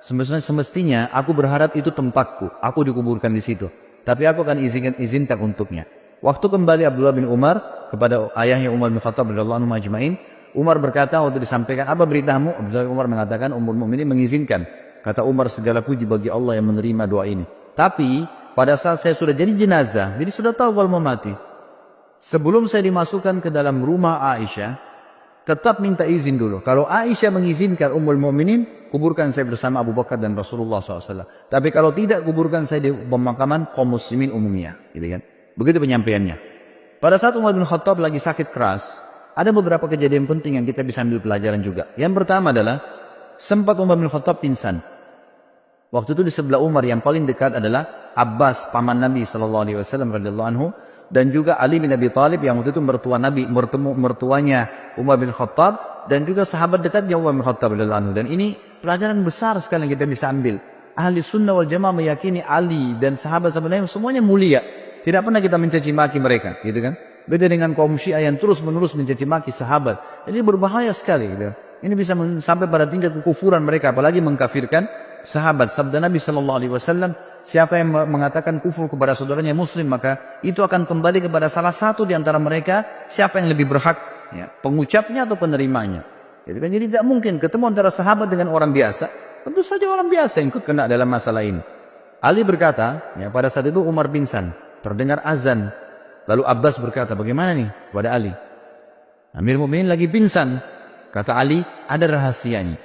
semestinya aku berharap itu tempatku, aku dikuburkan di situ. Tapi aku akan izinkan untuknya. Waktu kembali Abdullah bin Umar kepada ayahnya Umar bin Khattab radhiyallahu anhu ajma'in, Umar berkata waktu disampaikan, apa beritamu? Abdullah bin Umar mengatakan, Ummul Mukminin mengizinkan. Kata Umar, segala puji bagi Allah yang menerima doa ini. Tapi pada saat saya sudah jadi jenazah, jadi sudah tahu kalau mau mati. Sebelum saya dimasukkan ke dalam rumah Aisyah, tetap minta izin dulu. Kalau Aisyah mengizinkan Ummul Mukminin, kuburkan saya bersama Abu Bakar dan Rasulullah SAW. Tapi kalau tidak, kuburkan saya di pemakaman kaum muslimin umumnya. Gitu kan? Begitu penyampaiannya. Pada saat Umar bin Khattab lagi sakit keras, ada beberapa kejadian penting yang kita bisa ambil pelajaran juga. Yang pertama adalah, sempat Umar bin Khattab pingsan. Waktu itu di sebelah Umar yang paling dekat adalah Abbas, paman Nabi SAW radhiyallahu anhu, dan juga Ali bin Abi Thalib yang waktu itu mertua Nabi, mertuanya Umar bin Khattab, dan juga sahabat dekatnya Umar bin Khattab radhiyallahu anhu. Dan ini pelajaran besar sekali yang kita bisa ambil. Ahli sunnah wal jamaah meyakini Ali dan sahabat-sahabat Nabi semuanya mulia. Tidak pernah kita mencaci maki mereka, gitu kan? Beda dengan kaum Syiah yang terus-menerus mencaci maki sahabat. Ini berbahaya sekali, gitu. Ini bisa sampai pada tingkat kekufuran mereka, apalagi mengkafirkan sahabat. Sabda Nabi SAW, siapa yang mengatakan kufur kepada saudaranya muslim, maka itu akan kembali kepada salah satu di antara mereka, siapa yang lebih berhak, ya, pengucapnya atau penerimanya. Jadi tidak mungkin ketemu antara sahabat dengan orang biasa. Tentu saja orang biasa yang kena dalam masalah ini. Ali berkata, ya, pada saat itu Umar pingsan, terdengar azan. Lalu Abbas berkata, bagaimana nih kepada Ali? Amirul Mukminin lagi pingsan. Kata Ali, ada rahasianya.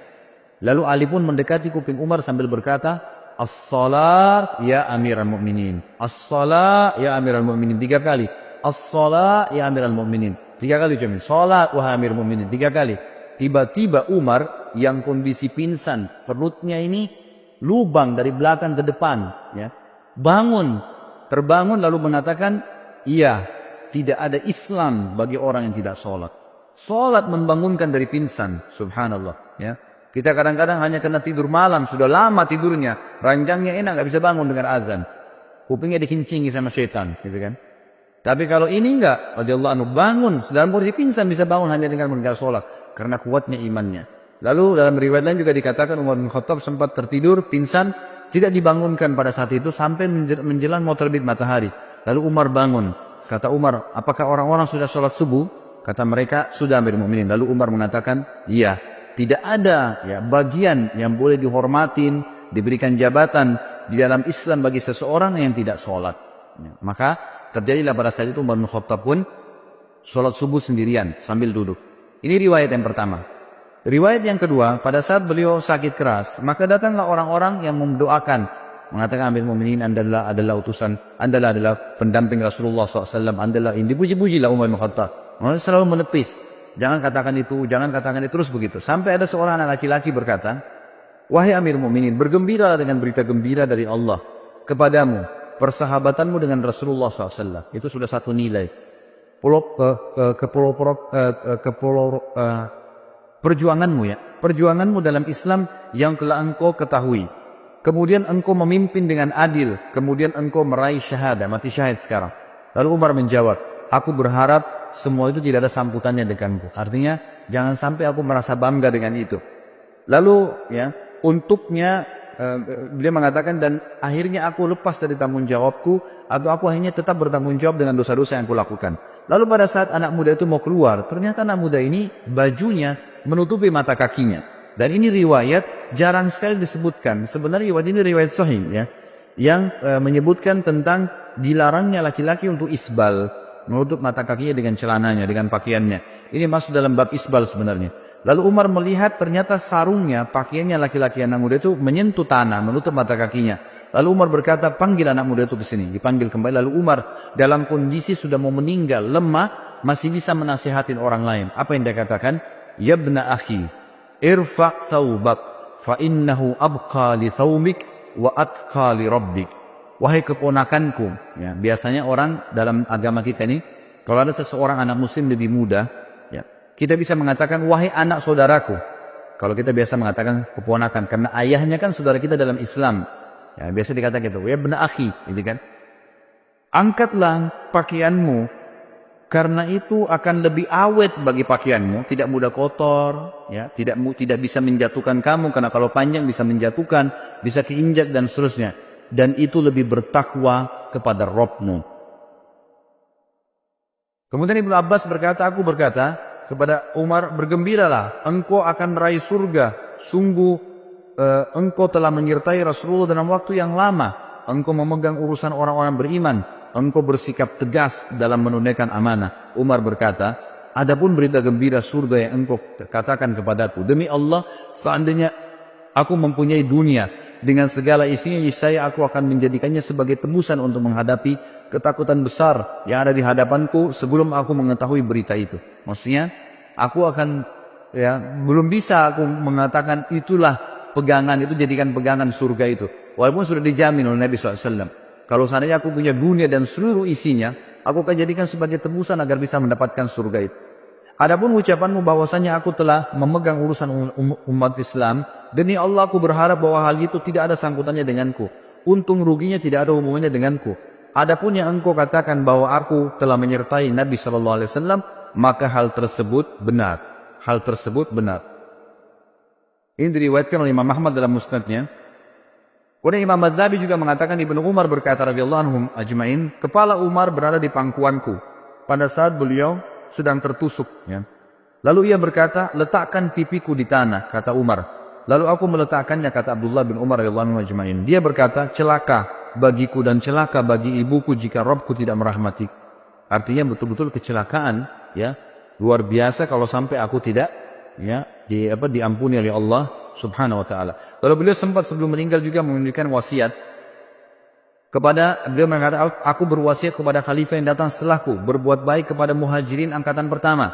Lalu Ali pun mendekati kuping Umar sambil berkata, As-salat ya Amirul Mukminin. As-salat ya Amirul Mukminin. 3 kali. As-salat ya Amirul Mukminin. 3 kali cuma. Salat wahai Amirul Mukminin. 3 kali. Tiba-tiba Umar yang kondisi pingsan, perutnya ini lubang dari belakang ke depan, ya, bangun, terbangun lalu mengatakan, iya, tidak ada Islam bagi orang yang tidak sholat. Sholat membangunkan dari pingsan, subhanallah. Ya. Kita kadang-kadang hanya kena tidur malam, sudah lama tidurnya, ranjangnya enak, nggak bisa bangun dengan azan. Kupingnya dikincingi sama setan, gitu kan. Tapi kalau ini enggak, radhiyallahu anhu bangun, dalam posisi pingsan bisa bangun hanya dengan meninggal sholat, karena kuatnya imannya. Lalu dalam riwayat lain juga dikatakan Umar bin Khattab sempat tertidur, pingsan, tidak dibangunkan pada saat itu sampai menjelang mau terbit matahari. Lalu Umar bangun. Kata Umar, apakah orang-orang sudah sholat subuh? Kata mereka, sudah Amirul Mukminin. Lalu Umar mengatakan, iya, tidak ada ya bagian yang boleh dihormatin, diberikan jabatan di dalam Islam bagi seseorang yang tidak sholat. Ya, maka terjadilah pada saat itu Umar bin Khattab pun sholat subuh sendirian sambil duduk. Ini riwayat yang pertama. Riwayat yang kedua, pada saat beliau sakit keras, maka datanglah orang-orang yang mendoakan, mengatakan Amirul Mukminin adalah utusan, adalah pendamping Rasulullah SAW, adalah ini dipuji-pujilah Umar bin Khattab. Mereka selalu menepis, jangan katakan itu, terus begitu. Sampai ada seorang anak laki-laki berkata, wahai Amirul Mukminin, bergembira dengan berita gembira dari Allah kepadamu, persahabatanmu dengan Rasulullah SAW. Itu sudah satu nilai. Perjuanganmu ya, perjuanganmu dalam Islam yang telah engkau ketahui. Kemudian engkau memimpin dengan adil, kemudian engkau meraih syahadah, mati syahid sekarang. Lalu Umar menjawab, aku berharap semua itu tidak ada sambutannya denganku. Artinya jangan sampai aku merasa bangga dengan itu. Lalu ya, untuknya beliau mengatakan, dan akhirnya aku lepas dari tanggung jawabku, atau aku akhirnya tetap bertanggung jawab dengan dosa-dosa yang aku lakukan. Lalu pada saat anak muda itu mau keluar, ternyata anak muda ini bajunya menutupi mata kakinya. Dan ini riwayat jarang sekali disebutkan. Sebenarnya riwayat ini riwayat sahih ya, yang menyebutkan tentang dilarangnya laki-laki untuk isbal, menutup mata kakinya dengan celananya, dengan pakaiannya. Ini masuk dalam bab isbal sebenarnya. Lalu Umar melihat ternyata sarungnya, pakaiannya laki-laki anak muda itu menyentuh tanah, menutup mata kakinya. Lalu Umar berkata, panggil anak muda itu ke sini. Dipanggil kembali. Lalu Umar dalam kondisi sudah mau meninggal, lemah, masih bisa menasihatin orang lain. Apa yang dia katakan? Ya ibna akhi, irfa' thawbak, fa innahu abqa li thawmik wa atqa li rabbik. Wahai keponakanku, ya, biasanya orang dalam agama kita ini, kalau ada seseorang anak muslim lebih muda, ya, kita bisa mengatakan wahai anak saudaraku. Kalau kita biasa mengatakan keponakan, karena ayahnya kan saudara kita dalam Islam. Ya, biasa dikatakan gitu, ya benar akhi, gitu kan. Angkatlah pakaianmu, karena itu akan lebih awet bagi pakaianmu, tidak mudah kotor, ya, tidak bisa menjatuhkan kamu, karena kalau panjang bisa menjatuhkan, bisa keinjak dan seterusnya. Dan itu lebih bertakwa kepada Rabbmu. Kemudian Ibnu Abbas berkata, aku berkata kepada Umar, bergembiralah, engkau akan meraih surga. Sungguh engkau telah menyertai Rasulullah dalam waktu yang lama. Engkau memegang urusan orang-orang beriman. Engkau bersikap tegas dalam menunaikan amanah. Umar berkata, adapun berita gembira surga yang engkau katakan kepadaku, demi Allah, seandainya aku mempunyai dunia dengan segala isinya, niscaya aku akan menjadikannya sebagai tebusan untuk menghadapi ketakutan besar yang ada di hadapanku sebelum aku mengetahui berita itu. Maksudnya, aku akan, ya, belum bisa aku mengatakan itulah pegangan itu, jadikan pegangan surga itu. Walaupun sudah dijamin oleh Nabi SAW. Kalau seandainya aku punya dunia dan seluruh isinya, aku akan jadikan sebagai tebusan agar bisa mendapatkan surga itu. Adapun ucapanmu bahwasanya aku telah memegang urusan umat Islam, demi Allah aku berharap bahwa hal itu tidak ada sangkutannya denganku. Untung ruginya tidak ada hubungannya denganku. Adapun yang engkau katakan bahwa aku telah menyertai Nabi SAW, maka hal tersebut benar. Hal tersebut benar. Ini diriwayatkan oleh Imam Ahmad dalam musnadnya. Kemudian Imam Adzabi juga mengatakan, Ibnu Umar berkata radhiyallahu anhum ajmain, kepala Umar berada di pangkuanku pada saat beliau sedang tertusuk, ya. Lalu ia berkata, letakkan pipiku di tanah, kata Umar. Lalu aku meletakkannya, kata Abdullah bin Umar radhiyallahu anhu ajmain. Dia berkata, celaka bagiku dan celaka bagi ibuku jika Rabbku tidak merahmati. Artinya betul-betul kecelakaan, ya, luar biasa kalau sampai aku tidak, ya, diampuni oleh Allah Subhanahu wa taala. Lalu beliau sempat sebelum meninggal juga memberikan wasiat kepada, beliau mengatakan, aku berwasiat kepada khalifah yang datang setelahku, berbuat baik kepada muhajirin angkatan pertama,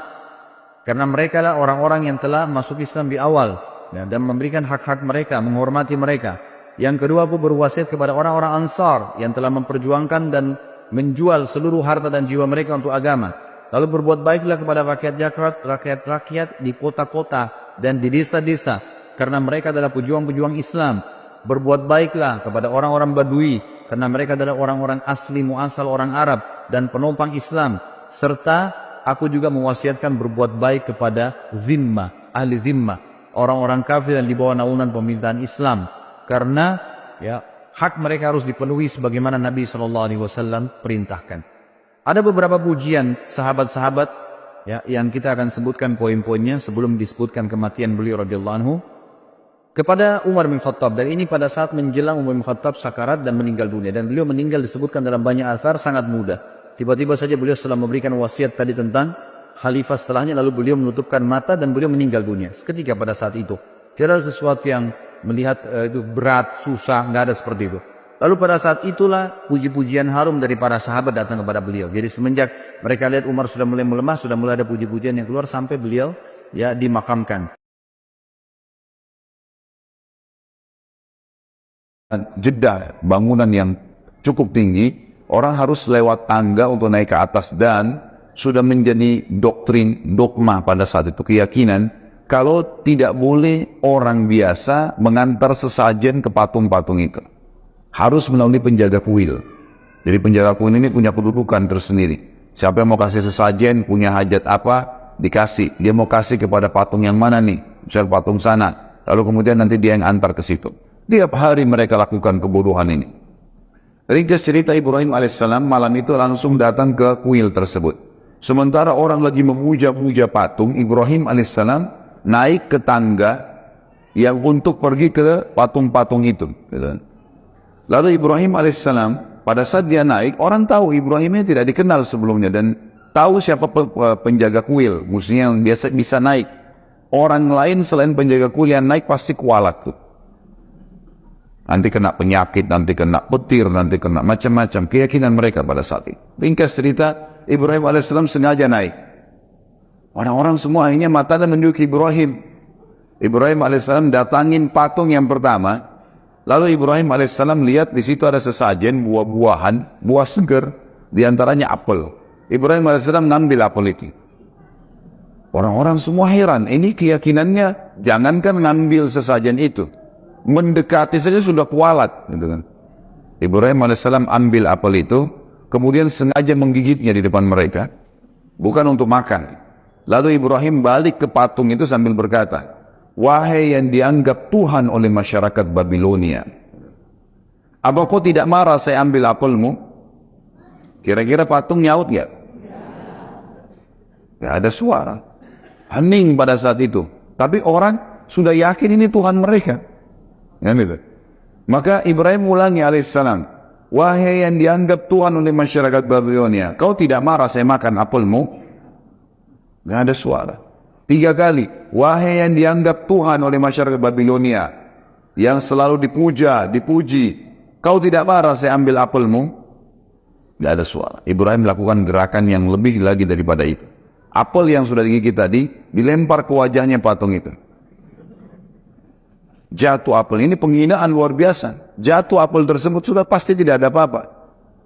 karena mereka lah orang-orang yang telah masuk Islam di awal, ya, dan memberikan hak-hak mereka, menghormati mereka. Yang kedua, aku berwasiat kepada orang-orang Ansar yang telah memperjuangkan dan menjual seluruh harta dan jiwa mereka untuk agama. Lalu berbuat baiklah kepada rakyat-rakyat di kota-kota dan di desa-desa, karena mereka adalah pejuang-pejuang Islam. Berbuat baiklah kepada orang-orang Badui, karena mereka adalah orang-orang asli muasal orang Arab dan penopang Islam. Serta aku juga mewasiatkan berbuat baik kepada zimmah, ahli zimmah, orang-orang kafir yang di bawah naungan pemerintahan Islam, karena, ya, hak mereka harus dipenuhi sebagaimana Nabi SAW perintahkan. Ada beberapa pujian sahabat-sahabat, ya, yang kita akan sebutkan poin-poinnya sebelum disebutkan kematian beliau radhiyallahu anhu kepada Umar bin Khattab, dan ini pada saat menjelang Umar bin Khattab sakarat dan meninggal dunia, dan beliau meninggal disebutkan dalam banyak athar sangat mudah. Tiba-tiba saja beliau setelah memberikan wasiat tadi tentang khalifah setelahnya, lalu beliau menutupkan mata dan beliau meninggal dunia seketika pada saat itu. Tidak ada sesuatu yang melihat itu berat, susah, nggak ada seperti itu. Lalu pada saat itulah puji-pujian harum dari para sahabat datang kepada beliau. Jadi semenjak mereka lihat Umar sudah mulai melemah, sudah mulai ada puji-pujian yang keluar sampai beliau, ya, dimakamkan. Jeddah bangunan yang cukup tinggi, orang harus lewat tangga untuk naik ke atas, dan sudah menjadi doktrin, dogma pada saat itu, keyakinan kalau tidak boleh orang biasa mengantar sesajen ke patung-patung itu, harus melalui penjaga kuil. Jadi penjaga kuil ini punya kedudukan tersendiri. Siapa yang mau kasih sesajen, punya hajat apa, dikasih. Dia mau kasih kepada patung yang mana nih, misal patung sana, lalu kemudian nanti dia yang antar ke situ. Tiap hari mereka lakukan kebodohan ini. Ringkas cerita, Ibrahim alaihissalam malam itu langsung datang ke kuil tersebut. Sementara orang lagi memuja-muja patung, Ibrahim alaihissalam naik ke tangga yang untuk pergi ke patung-patung itu. Lalu Ibrahim alaihissalam pada saat dia naik, orang tahu Ibrahimnya tidak dikenal sebelumnya dan tahu siapa penjaga kuil, musuhnya yang biasa bisa naik. Orang lain selain penjaga kuil yang naik pasti kualat tuh. Nanti kena penyakit, nanti kena petir, nanti kena macam-macam. Keyakinan mereka pada saat itu. Ringkas cerita, Ibrahim alaihissalam sengaja naik. Orang-orang semua akhirnya mata dan menunjuk Ibrahim. Ibrahim alaihissalam datangin patung yang pertama. Lalu Ibrahim alaihissalam lihat di situ ada sesajen buah-buahan, buah segar, diantaranya apel. Ibrahim alaihissalam ngambil apel itu. Orang-orang semua heran. Ini keyakinannya, jangankan ngambil sesajen itu, mendekati saja sudah kualat, gitu kan. Ibrahim alaihissalam ambil apel itu, kemudian sengaja menggigitnya di depan mereka, bukan untuk makan. Lalu Ibrahim balik ke patung itu sambil berkata, wahai yang dianggap Tuhan oleh masyarakat Babilonia, apa kau tidak marah saya ambil apelmu? Kira-kira patung nyaut gak? Gak ada suara. Hening pada saat itu. Tapi orang sudah yakin ini Tuhan mereka. Ya, gitu. Maka Ibrahim ulangi alaihissalam, wahai yang dianggap Tuhan oleh masyarakat Babilonia, kau tidak marah saya makan apelmu? Gak ada suara. 3 kali, wahai yang dianggap Tuhan oleh masyarakat Babilonia, yang selalu dipuja, dipuji, kau tidak marah saya ambil apelmu? Gak ada suara. Ibrahim melakukan gerakan yang lebih lagi daripada itu. Apel yang sudah digigit tadi dilempar ke wajahnya patung itu. Jatuh apel, ini penghinaan luar biasa. Jatuh apel tersebut sudah pasti tidak ada apa-apa.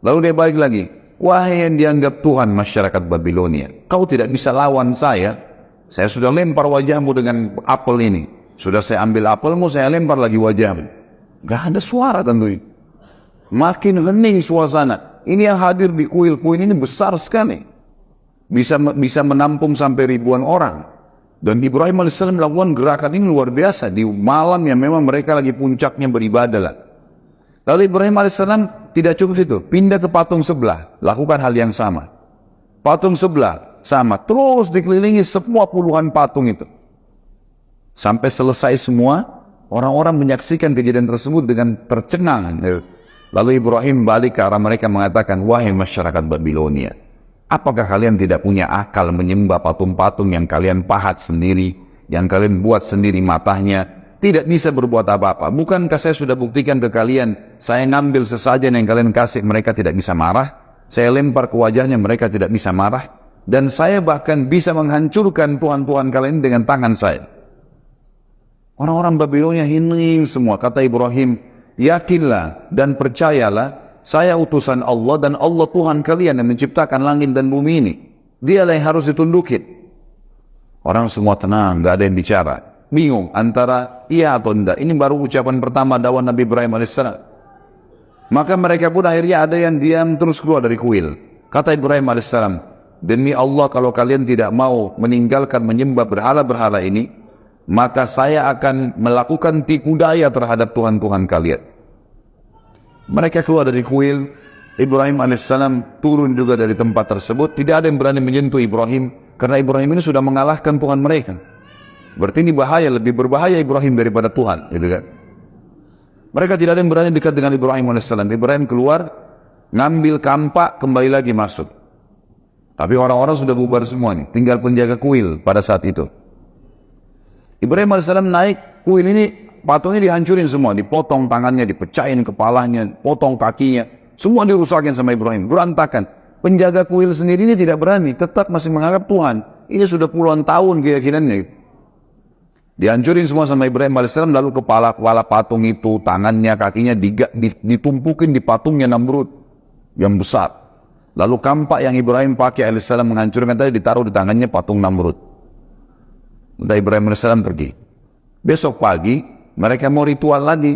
Lalu dia balik lagi, wahai yang dianggap Tuhan masyarakat Babilonia, kau tidak bisa lawan saya sudah lempar wajahmu dengan apel ini. Sudah saya ambil apelmu, saya lempar lagi wajahmu. Gak ada suara tentunya. Makin hening suasana. Ini yang hadir di kuil-kuil ini besar sekali. Bisa menampung sampai ribuan orang. Dan Ibrahim AS melakukan gerakan ini luar biasa di malam yang memang mereka lagi puncaknya beribadah lah. Lalu Ibrahim AS tidak cukup situ, pindah ke patung sebelah, lakukan hal yang sama. Patung sebelah sama, terus dikelilingi semua puluhan patung itu. Sampai selesai semua, orang-orang menyaksikan kejadian tersebut dengan tercengang. Lalu Ibrahim balik ke arah mereka mengatakan, wahai masyarakat Babilonia, apakah kalian tidak punya akal menyembah patung-patung yang kalian pahat sendiri, yang kalian buat sendiri matanya, tidak bisa berbuat apa-apa? Bukankah saya sudah buktikan ke kalian, saya ngambil sesajen yang kalian kasih, mereka tidak bisa marah, saya lempar ke wajahnya, mereka tidak bisa marah, dan saya bahkan bisa menghancurkan tuhan-tuhan kalian dengan tangan saya. Orang-orang Babilonia hening semua. Kata Ibrahim, yakinlah dan percayalah, saya utusan Allah dan Allah Tuhan kalian yang menciptakan langit dan bumi ini. Dialah yang harus ditundukin. Orang semua tenang, gak ada yang bicara. Bingung antara iya atau tidak. Ini baru ucapan pertama dakwah Nabi Ibrahim AS. Maka mereka pun akhirnya ada yang diam terus keluar dari kuil. Kata Ibrahim AS, demi Allah kalau kalian tidak mau meninggalkan menyembah berhala-berhala ini, maka saya akan melakukan tipu daya terhadap Tuhan-Tuhan kalian. Mereka keluar dari kuil. Ibrahim AS turun juga dari tempat tersebut. Tidak ada yang berani menyentuh Ibrahim, karena Ibrahim ini sudah mengalahkan Tuhan mereka. Berarti ini bahaya, lebih berbahaya Ibrahim daripada Tuhan, gitu kan? Mereka tidak ada yang berani dekat dengan Ibrahim AS. Ibrahim keluar, ngambil kampak, kembali lagi masuk. Tapi orang-orang sudah bubar semua nih, tinggal penjaga kuil pada saat itu. Ibrahim AS naik kuil ini, patungnya dihancurin semua, dipotong tangannya, dipecahin kepalanya, potong kakinya, semua dirusakin sama Ibrahim, berantakan. Penjaga kuil sendiri ini tidak berani, tetap masih menganggap Tuhan. Ini sudah puluhan tahun keyakinannya. Dihancurin semua sama Ibrahim AS, lalu kepala patung itu, tangannya, kakinya ditumpukin di patungnya Namrud yang besar. Lalu kampak yang Ibrahim pakai AS menghancurkan tadi ditaruh di tangannya patung Namrud. Udah Ibrahim AS pergi. Besok pagi mereka mau ritual lagi,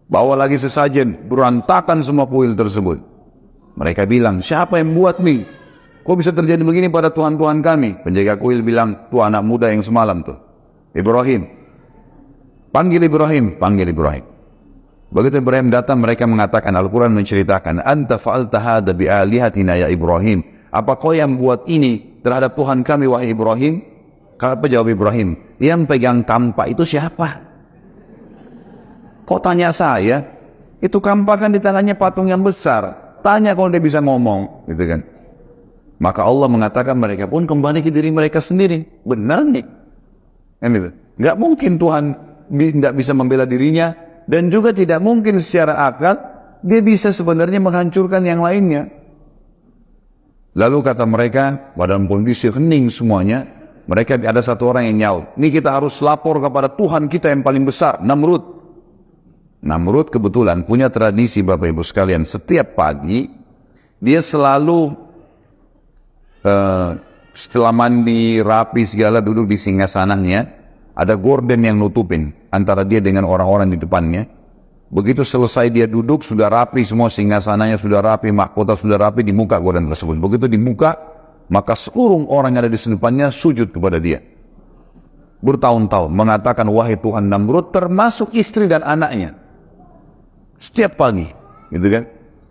bawa lagi sesajen, berantakan semua kuil tersebut. Mereka bilang, siapa yang buat nih? Kok bisa terjadi begini pada Tuhan-Tuhan kami? Penjaga kuil bilang, tuh anak muda yang semalam tuh, Ibrahim. Panggil Ibrahim, panggil Ibrahim. Begitu Ibrahim datang, mereka mengatakan, Al-Quran menceritakan, anta fa'alta hadha bi'alihatina ya Ibrahim. Apa kau yang buat ini terhadap Tuhan kami wahai Ibrahim? Apa jawab Ibrahim? Yang pegang kampak itu siapa? Kok tanya saya? Itu kampak kan di tangannya patung yang besar. Tanya kalau dia bisa ngomong, gitu kan? Maka Allah mengatakan mereka pun kembali ke diri mereka sendiri. Benar nih. Nggak mungkin Tuhan tidak bisa membela dirinya, dan juga tidak mungkin secara akal dia bisa sebenarnya menghancurkan yang lainnya. Lalu kata mereka, badan kondisi hening semuanya, mereka ada satu orang yang nyaut, ini kita harus lapor kepada Tuhan kita yang paling besar, Namrud. Namrud kebetulan punya tradisi Bapak Ibu sekalian, setiap pagi dia selalu setelah mandi, rapi segala, duduk di singgasananya, ada gorden yang nutupin antara dia dengan orang-orang di depannya. Begitu selesai dia duduk, sudah rapi semua, singgasananya sudah rapi, mahkota sudah rapi di muka godaan tersebut. Begitu di muka, maka seluruh orang yang ada di depannya sujud kepada dia. Bertahun-tahun mengatakan, wahai Tuhan Namrud, termasuk istri dan anaknya. Setiap pagi, gitu kan?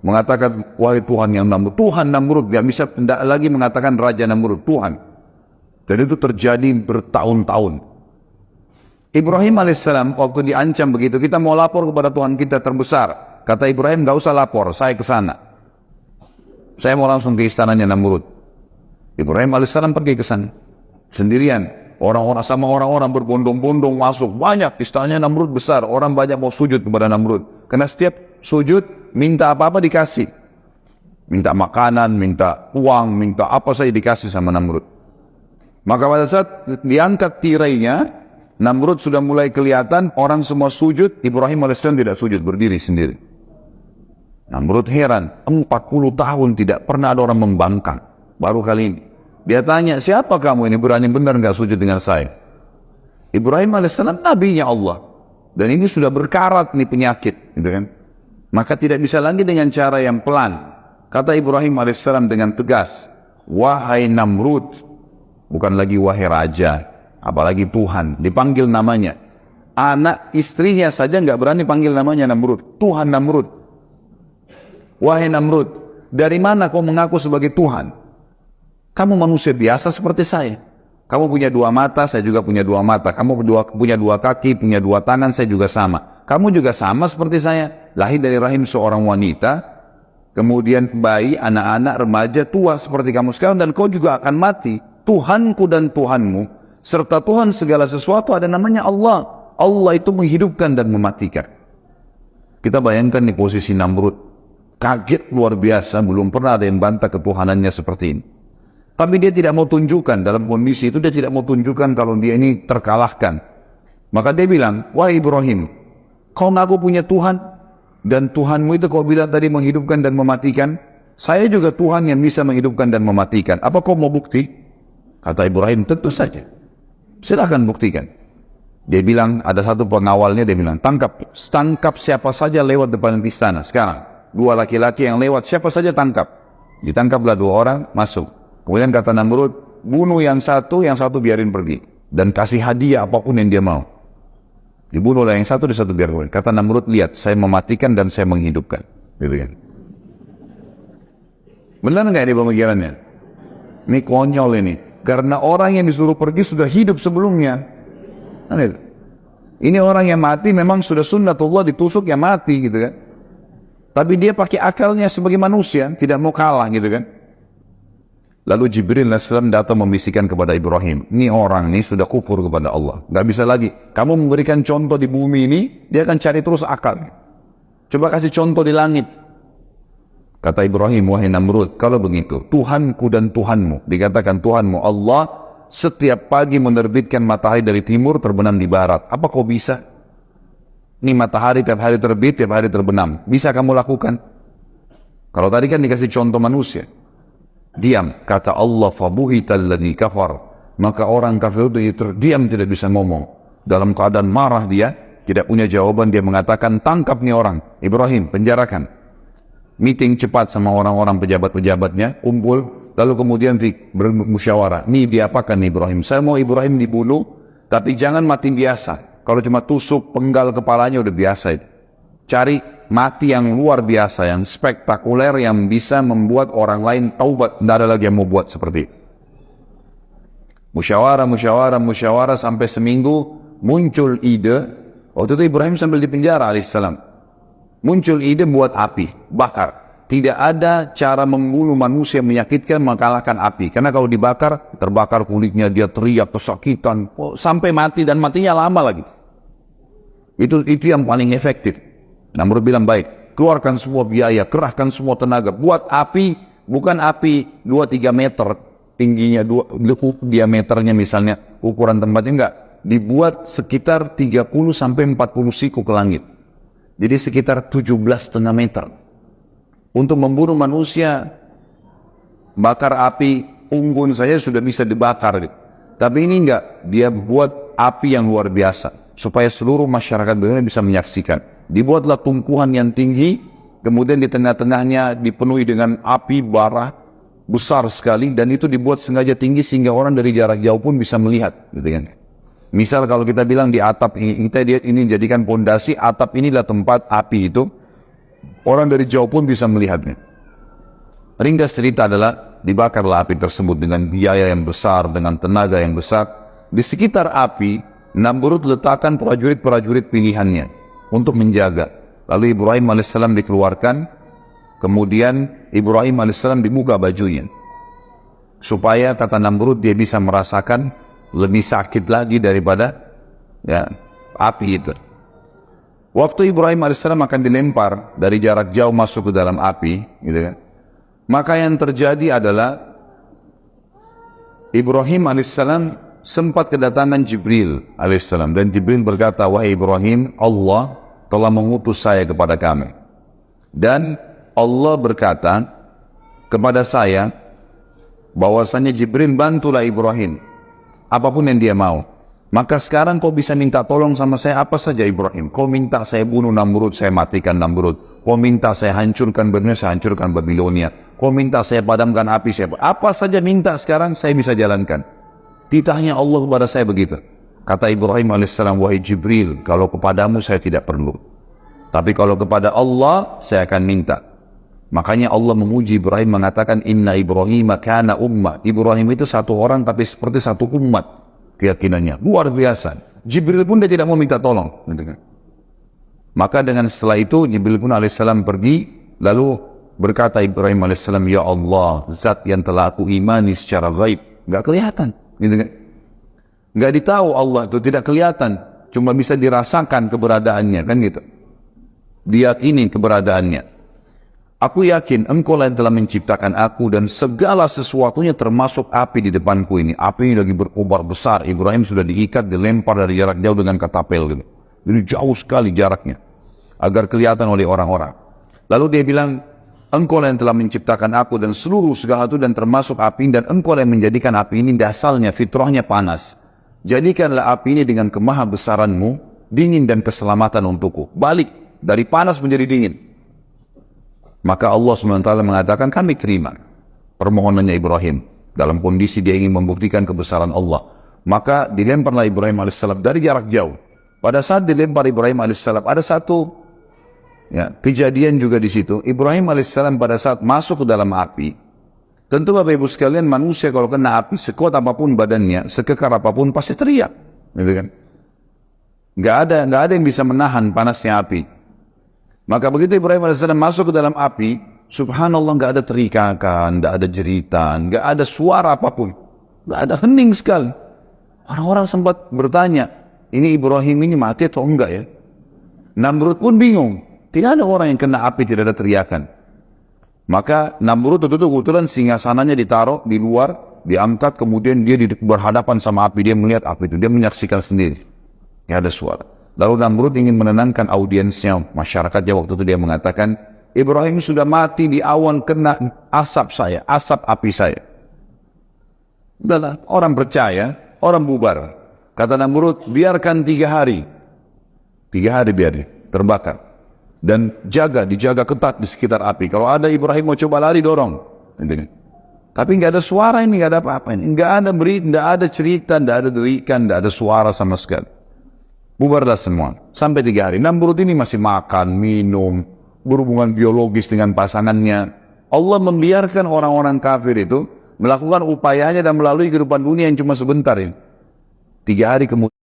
Mengatakan, wahai Tuhan yang Namrud, Tuhan Namrud, dia bisa tidak lagi mengatakan Raja Namrud, Tuhan. Dan itu terjadi bertahun-tahun. Ibrahim alaihissalam waktu diancam begitu, kita mau lapor kepada Tuhan kita terbesar. Kata Ibrahim, gak usah lapor, saya ke sana. Saya mau langsung ke istananya Namrud. Ibrahim alaihissalam pergi ke sana sendirian. Orang-orang berbondong-bondong masuk, banyak, istananya Namrud besar, orang banyak mau sujud kepada Namrud. Karena setiap sujud, minta apa-apa dikasih. Minta makanan, minta uang, minta apa saja dikasih sama Namrud. Maka pada saat diangkat tirainya, Namrud sudah mulai kelihatan, orang semua sujud, Ibrahim AS tidak sujud, berdiri sendiri. Namrud heran, 40 tahun tidak pernah ada orang membangkang, baru kali ini. Dia tanya, siapa kamu ini berani benar nggak sujud dengan saya? Ibrahim AS nabinya Allah. Dan ini sudah berkarat nih penyakit, gitu kan? Maka tidak bisa lagi dengan cara yang pelan. Kata Ibrahim AS dengan tegas, wahai Namrud, bukan lagi wahai raja, apalagi Tuhan, dipanggil namanya. Anak istrinya saja nggak berani panggil namanya Namrud, Tuhan Namrud. Wahai Namrud, dari mana kau mengaku sebagai Tuhan? Kamu manusia biasa seperti saya. Kamu punya dua mata, saya juga punya dua mata. Kamu punya dua kaki, punya dua tangan, saya juga sama. Kamu juga sama seperti saya. Lahir dari rahim seorang wanita, kemudian bayi, anak-anak, remaja, tua seperti kamu sekarang, dan kau juga akan mati. Tuhanku dan Tuhanmu, serta Tuhan segala sesuatu ada namanya Allah. Allah itu menghidupkan dan mematikan. Kita bayangkan di posisi Namrud. Kaget luar biasa, belum pernah ada yang bantah ketuhanannya seperti ini. Tapi dia tidak mau tunjukkan, dalam kondisi itu dia tidak mau tunjukkan kalau dia ini terkalahkan. Maka dia bilang, wahai Ibrahim, kau ngaku punya Tuhan, dan Tuhanmu itu kau bilang tadi menghidupkan dan mematikan. Saya juga Tuhan yang bisa menghidupkan dan mematikan. Apa kau mau bukti? Kata Ibrahim, tentu saja. Silahkan buktikan. Dia bilang, ada satu pengawalnya, dia bilang, tangkap siapa saja lewat depan istana. Sekarang, dua laki-laki yang lewat, siapa saja tangkap. Ditangkaplah dua orang, masuk. Kemudian kata Namrud, bunuh yang satu biarin pergi. Dan kasih hadiah apapun yang dia mau. Dibunuhlah yang satu biarin pergi. Kata Namrud, lihat, saya mematikan dan saya menghidupkan. Gitu kan. Benar nggak ini pemikirannya? Ini konyol ini. Karena orang yang disuruh pergi sudah hidup sebelumnya. Ini orang yang mati memang sudah sunnatullah, ditusuk ya mati gitu kan. Tapi dia pakai akalnya sebagai manusia, tidak mau kalah gitu kan. Lalu Jibril AS datang membisikkan kepada Ibrahim, ini orang ini sudah kufur kepada Allah, nggak bisa lagi. Kamu memberikan contoh di bumi ini, dia akan cari terus akal. Coba kasih contoh di langit. Kata Ibrahim, wahai Namrud, kalau begitu, Tuhanku dan Tuhanmu, dikatakan Tuhanmu Allah, setiap pagi menerbitkan matahari dari timur terbenam di barat. Apa kau bisa? Ini matahari tiap hari terbit, tiap hari terbenam. Bisa kamu lakukan? Kalau tadi kan dikasih contoh manusia. Diam, kata Allah, fabuhital ladzi kafar. Maka orang kafir itu terdiam, tidak bisa ngomong. Dalam keadaan marah dia, tidak punya jawaban, dia mengatakan, tangkap nih orang, Ibrahim, penjarakan. Meeting cepat sama orang-orang pejabat-pejabatnya, kumpul, lalu kemudian bermusyawarah. Nih diapakan nih Ibrahim? Saya mau Ibrahim dibunuh, tapi jangan mati biasa. Kalau cuma tusuk penggal kepalanya udah biasa itu. Cari mati yang luar biasa, yang spektakuler, yang bisa membuat orang lain taubat. Tidak ada lagi yang mau buat seperti itu. Musyawarah sampai seminggu muncul ide. Waktu itu Ibrahim sambil di penjara alaihissalam. Muncul ide buat api, bakar. Tidak ada cara membunuh manusia menyakitkan mengalahkan api. Karena kalau dibakar, terbakar kulitnya, dia teriak kesakitan sampai mati, dan matinya lama lagi. Itu yang paling efektif. Namrud bilang, baik, keluarkan semua biaya, kerahkan semua tenaga, buat api, bukan api 2-3 meter tingginya, diameternya misalnya, ukuran tempatnya enggak, dibuat sekitar 30-40 siku ke langit. Jadi sekitar 17,5 meter. Untuk membunuh manusia, bakar api unggun saja sudah bisa dibakar. Tapi ini enggak, dia buat api yang luar biasa, supaya seluruh masyarakat dunia bisa menyaksikan. Dibuatlah tumpuan yang tinggi, kemudian di tengah-tengahnya dipenuhi dengan api bara besar sekali, dan itu dibuat sengaja tinggi sehingga orang dari jarak jauh pun bisa melihat, gitu kan. Misal kalau kita bilang di atap ini, kita lihat ini jadikan pondasi, atap inilah tempat api itu, orang dari jauh pun bisa melihatnya. Ringkas cerita adalah dibakarlah api tersebut dengan biaya yang besar, dengan tenaga yang besar. Di sekitar api, Namrud letakkan prajurit-prajurit pilihannya untuk menjaga. Lalu Ibrahim alaihissalam dikeluarkan, kemudian Ibrahim alaihissalam dibuka bajunya, supaya kata Namrud dia bisa merasakan lebih sakit lagi daripada api itu. Waktu Ibrahim alaihissalam akan dilempar dari jarak jauh masuk ke dalam api, gitu kan, maka yang terjadi adalah Ibrahim alaihissalam sempat kedatangan Jibril alaihissalam, dan Jibril berkata, wahai Ibrahim, Allah telah mengutus saya kepada kamu, dan Allah berkata kepada saya bahwasanya Jibril bantulah Ibrahim apapun yang dia mau. Maka sekarang kau bisa minta tolong sama saya apa saja Ibrahim. Kau minta saya bunuh Namrud, saya matikan Namrud. Kau minta saya hancurkan Babilonia, saya hancurkan Babilonia. Kau minta saya padamkan api, saya apa saja minta sekarang saya bisa jalankan. Titahnya Allah kepada saya begitu. Kata Ibrahim alaihissalam, wahai Jibril, kalau kepadamu saya tidak perlu, tapi kalau kepada Allah saya akan minta. Makanya Allah memuji Ibrahim mengatakan, Inna Ibrahim kana ummah. Ibrahim itu satu orang tapi seperti satu umat keyakinannya. Luar biasa. Jibril pun dia tidak mau minta tolong. Maka dengan setelah itu Jibril pun alaihissalam pergi, lalu berkata Ibrahim alaihissalam, ya Allah, zat yang telah aku imani secara gaib, nggak kelihatan, gitu kan? Nggak ditahu Allah itu, tidak kelihatan, cuma bisa dirasakan keberadaannya, kan gitu. Diyakini keberadaannya. Aku yakin engkau yang telah menciptakan aku dan segala sesuatunya termasuk api di depanku ini. Api ini lagi berkobar besar. Ibrahim sudah diikat, dilempar dari jarak jauh dengan katapel gitu. Jadi jauh sekali jaraknya agar kelihatan oleh orang-orang. Lalu dia bilang, engkau yang telah menciptakan aku dan seluruh segala itu dan termasuk api, dan engkau yang menjadikan api ini dasarnya, fitrahnya panas. Jadikanlah api ini dengan kemahabesaranmu dingin dan keselamatan untukku. Balik dari panas menjadi dingin. Maka Allah SWT mengatakan, kami terima permohonannya Ibrahim. Dalam kondisi dia ingin membuktikan kebesaran Allah. Maka dilemparlah Ibrahim AS dari jarak jauh. Pada saat dilempar Ibrahim AS, ada satu kejadian juga di situ. Ibrahim AS pada saat masuk ke dalam api, tentu Bapak Ibu sekalian, manusia kalau kena api, sekuat apapun badannya, sekekar apapun, pasti teriak. Gitu kan? Nggak ada yang bisa menahan panasnya api. Maka begitu Ibrahim AS masuk ke dalam api, subhanallah, nggak ada teriakan, nggak ada jeritan, nggak ada suara apapun, nggak ada, hening sekali. Orang-orang sempat bertanya, ini Ibrahim ini mati atau enggak ya? Namrud pun bingung, tidak ada orang yang kena api, tidak ada teriakan. Maka Namrud itu kebetulan singgasananya ditaruh di luar, diangkat, kemudian dia berhadapan sama api, dia melihat api itu, dia menyaksikan sendiri, nggak ada suara. Lalu Namrud ingin menenangkan audiensnya, masyarakatnya. Waktu itu dia mengatakan, Ibrahim sudah mati di awan kena asap saya, asap api saya. Udahlah, orang percaya, orang bubar. Kata Namrud, biarkan 3 hari. 3 hari biar terbakar. Dan dijaga ketat di sekitar api. Kalau ada Ibrahim mau coba lari, dorong. Tapi nggak ada suara ini, nggak ada apa-apa ini. Nggak ada berita, nggak ada cerita, nggak ada derikan, nggak ada suara sama sekali. Bubarlah semua. Sampai 3 hari. Namrud ini masih makan, minum, berhubungan biologis dengan pasangannya. Allah membiarkan orang-orang kafir itu melakukan upayanya dan melalui kehidupan dunia yang cuma sebentar ini. 3 hari kemudian